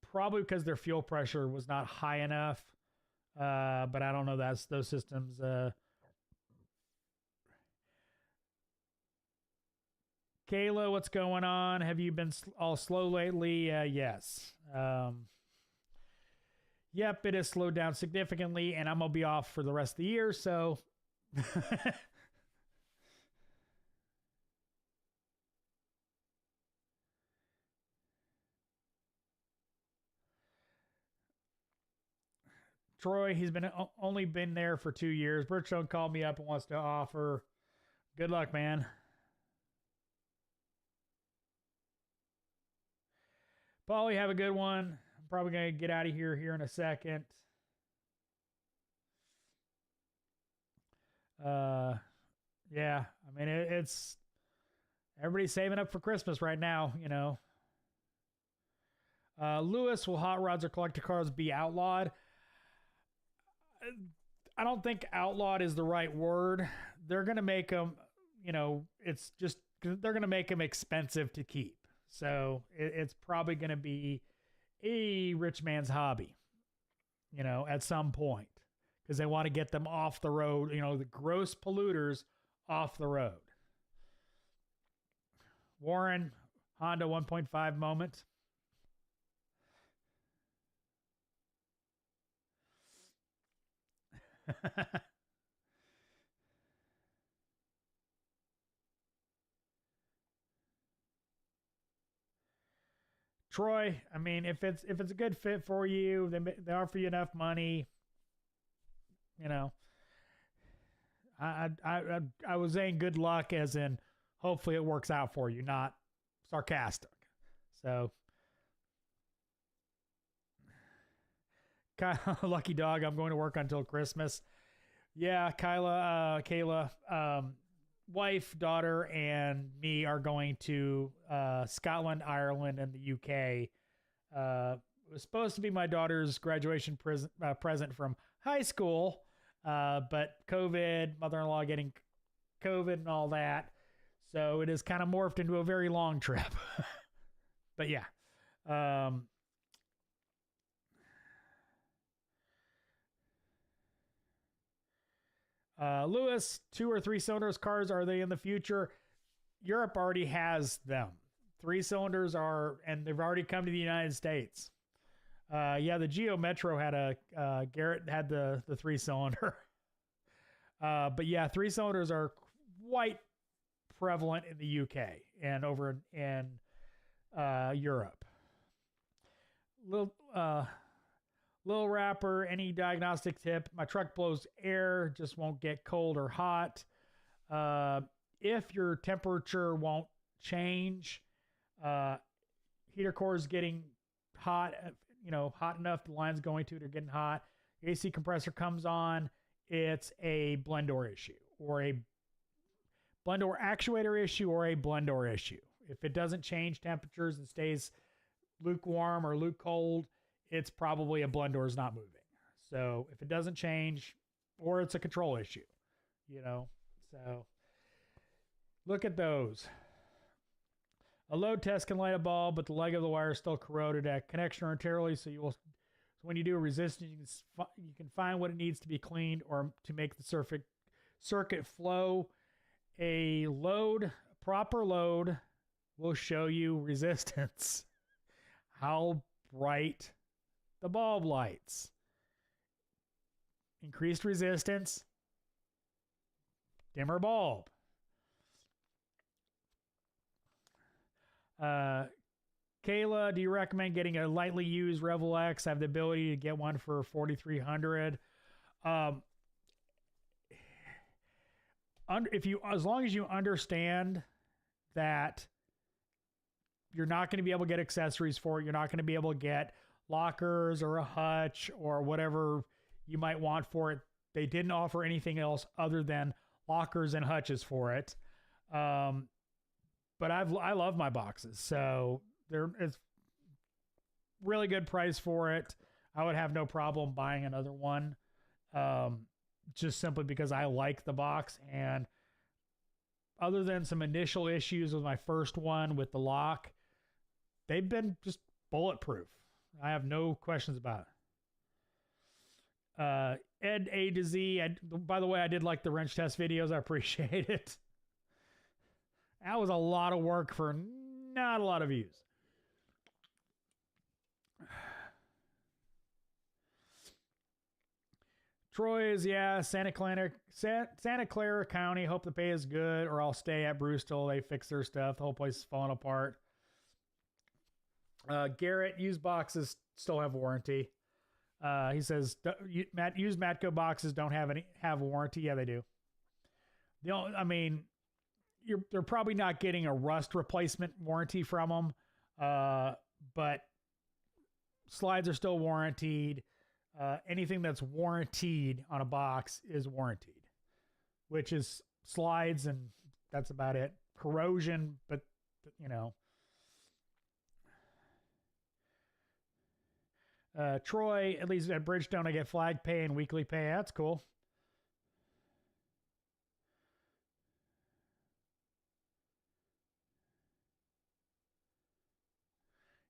Probably because their fuel pressure was not high enough. But I don't know. That's those systems. Kayla, what's going on? Have you been all slow lately? Yes. Yep, it has slowed down significantly, and I'm going to be off for the rest of the year, so... Troy, he's only been there for 2 years. Birchstone called me up and wants to offer. Good luck, man. Paulie, have a good one. Probably going to get out of here in a second. Yeah, I mean, it's everybody's saving up for Christmas right now, you know. Lewis, will hot rods or collector cars be outlawed? I don't think outlawed is the right word. They're going to make them, you know, it's just, they're going to make them expensive to keep. So it's probably going to be a rich man's hobby, you know, at some point, because they want to get them off the road, you know, the gross polluters off the road. Warren, Honda 1.5 moment. Troy, I mean, if it's a good fit for you, they offer you enough money, you know. I was saying good luck as in hopefully it works out for you, not sarcastic. So lucky dog, I'm going to work until Christmas. Yeah, Kayla, wife, daughter, and me are going to Scotland, Ireland, and the UK. It was supposed to be my daughter's graduation present from high school, but COVID, mother-in-law getting COVID and all that. So it has kind of morphed into a very long trip. But yeah. Lewis, 2 or 3 cylinders cars, are they in the future? Europe already has them. 3 cylinders are, and they've already come to the United States. Yeah, the Geo Metro had Garrett had the 3 cylinder. But yeah, 3 cylinders are quite prevalent in the UK and over in Europe. Little Rapper, any diagnostic tip? My truck blows air, just won't get cold or hot. If your temperature won't change, heater core is getting hot, you know, hot enough, the line's going to, they're getting hot. AC compressor comes on, it's a blend door issue, or a blend door actuator issue, or a blend door issue. If it doesn't change temperatures and stays lukewarm or luke cold, it's probably a blend door is not moving. So if it doesn't change, or it's a control issue, you know, so look at those. A load test can light a bulb, but the leg of the wire is still corroded at connection or internally. So when you do a resistance, you can find what it needs to be cleaned or to make the circuit flow. A proper load will show you resistance, how bright the bulb lights. Increased resistance, dimmer bulb. Kayla, do you recommend getting a lightly used Revel X? I have the ability to get one for $4,300. As long as you understand that you're not going to be able to get accessories for it, you're not going to be able to get lockers or a hutch or whatever you might want for it. They didn't offer anything else other than lockers and hutches for it. But I love my boxes, so it's really good price for it. I would have no problem buying another one, just simply because I like the box. And other than some initial issues with my first one with the lock, they've been just bulletproof. I have no questions about it. Ed A to Z. By the way, I did like the wrench test videos. I appreciate it. That was a lot of work for not a lot of views. Troy is, yeah, Santa Clara County. Hope the pay is good, or I'll stay at Brewster. They fix their stuff. The whole place is falling apart. Garrett, used boxes still have warranty. He says, used Matco boxes don't have a warranty. Yeah, they do. They're probably not getting a rust replacement warranty from them, but slides are still warranted. Anything that's warranted on a box is warranted, which is slides, and that's about it. Corrosion, but you know. Troy, at least at Bridgestone, I get flag pay and weekly pay. That's cool.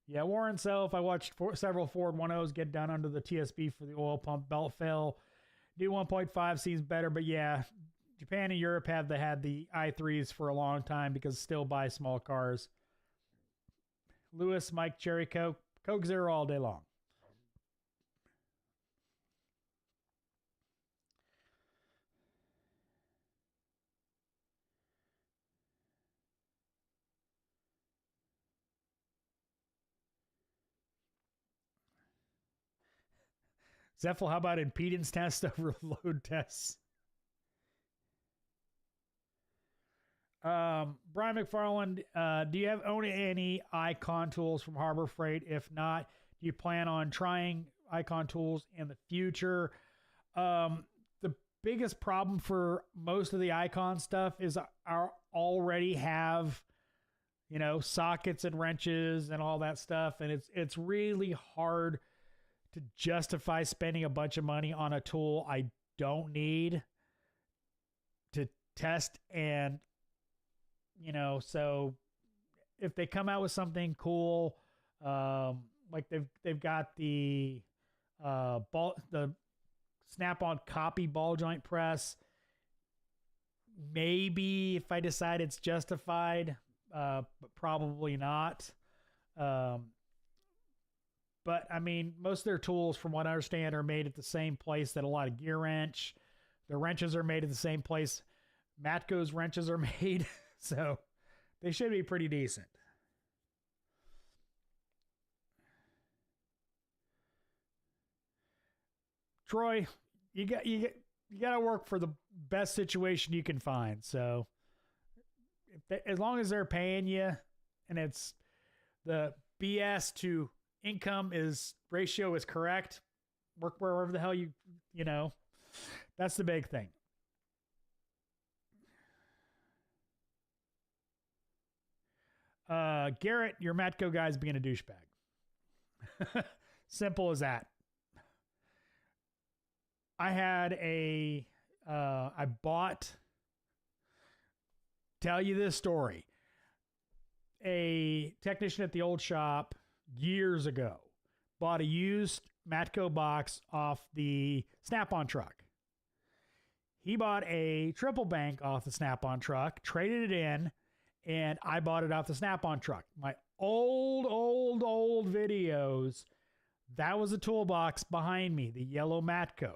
Yeah, Warren Self, I watched several Ford 1.0s get done under the TSB for the oil pump belt fail. New 1.5 seems better, but yeah, Japan and Europe have had the i3s for a long time because still buy small cars. Lewis, Mike, Cherry Coke, Coke Zero all day long. Zephyl, how about impedance test over load tests? Brian McFarland, do you own any Icon tools from Harbor Freight? If not, do you plan on trying Icon tools in the future? The biggest problem for most of the Icon stuff is I already have, sockets and wrenches and all that stuff, and it's really hard to justify spending a bunch of money on a tool I don't need to test. And so if they come out with something cool, like they've got the Snap-on copy ball joint press, maybe if I decide it's justified, but probably not. But I mean, most of their tools, from what I understand, are made at the same place that a lot of Gear Wrench. Their wrenches are made at the same place Matco's wrenches are made. So they should be pretty decent. Troy, you got to work for the best situation you can find. So as long as they're paying you, and it's the BS to income ratio is correct, work wherever the hell you that's the big thing. Garrett, your Matco guy's being a douchebag. Simple as that. I had I bought, tell you this story. A technician at the old shop years ago bought a used Matco box off the Snap-on truck. He bought a triple bank off the Snap-on truck, traded it in, and I bought it off the Snap-on truck. My old videos, that was a toolbox behind me, the yellow Matco.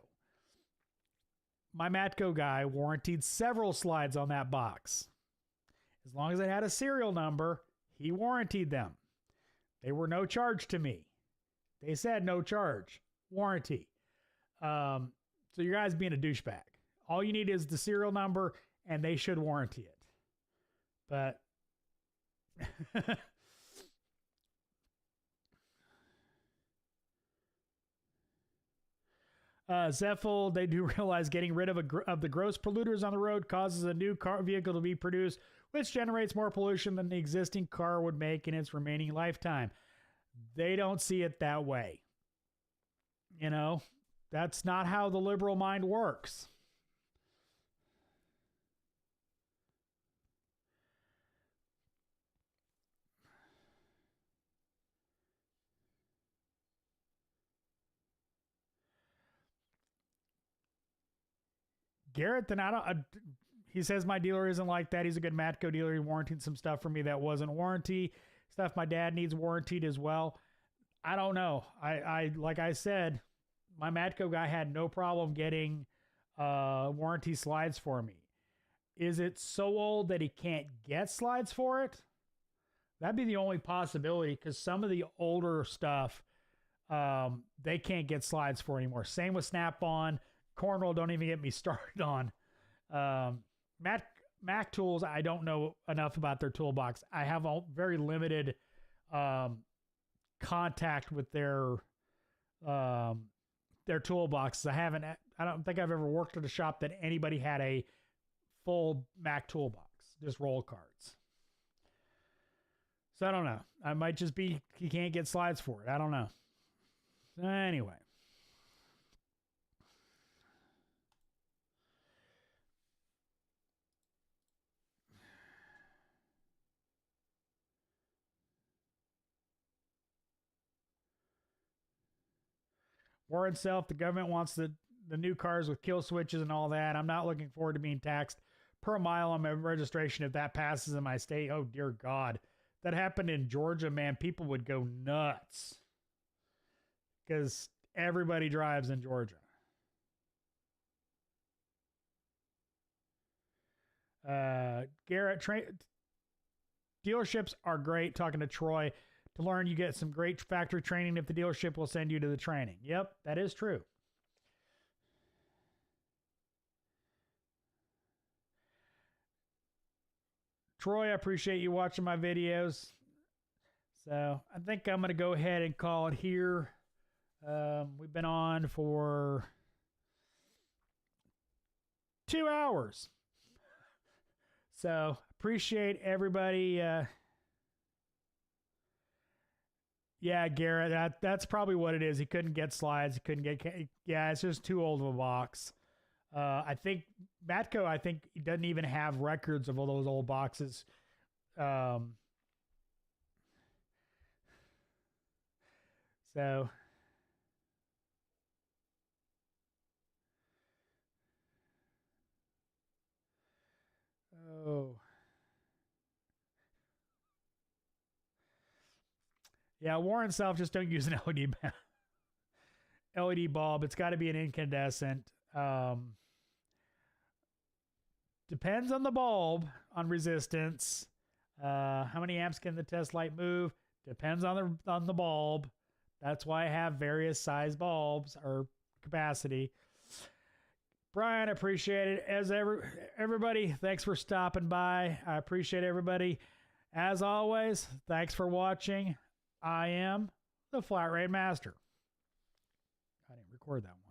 My Matco guy warranted several slides on that box. As long as it had a serial number, he warranted them. They were no charge to me. They said no charge, warranty. So your guy's being a douchebag. All you need is the serial number, and they should warranty it. But Zeffel, they do realize getting rid of the gross polluters on the road causes a new car vehicle to be produced, which generates more pollution than the existing car would make in its remaining lifetime. They don't see it that way. You know, that's not how the liberal mind works. Garrett, then he says my dealer isn't like that. He's a good Matco dealer. He warranted some stuff for me that wasn't warranty. Stuff my dad needs warranted as well. I don't know. I like I said, my Matco guy had no problem getting warranty slides for me. Is it so old that he can't get slides for it? That'd be the only possibility, because some of the older stuff they can't get slides for anymore. Same with Snap-on. Cornroll, don't even get me started on. Mac Tools, I don't know enough about their toolbox. I have a very limited contact with their toolboxes. I don't think I've ever worked at a shop that anybody had a full Mac toolbox, just roll cards. So I don't know. I might just be, he can't get slides for it. I don't know. Anyway. War itself, the government wants the new cars with kill switches and all that. I'm not looking forward to being taxed per mile on my registration if that passes in my state. Oh, dear God. That happened in Georgia, man. People would go nuts because everybody drives in Georgia. Garrett, dealerships are great. Talking to Troy. To learn, you get some great factory training if the dealership will send you to the training. Yep, that is true. Troy, I appreciate you watching my videos. So I think I'm going to go ahead and call it here. We've been on for 2 hours. So appreciate everybody. Yeah, Garrett, that's probably what it is. He couldn't get slides. He couldn't get, yeah, it's just too old of a box. I think Matco, he doesn't even have records of all those old boxes. So oh. Yeah, Warren Self, just don't use an LED bulb. It's got to be an incandescent. Depends on the bulb, on resistance. How many amps can the test light move? Depends on the bulb. That's why I have various size bulbs or capacity. Brian, appreciate it. As everybody, thanks for stopping by. I appreciate everybody. As always, thanks for watching. I am the Flat Rate Master. I didn't record that one.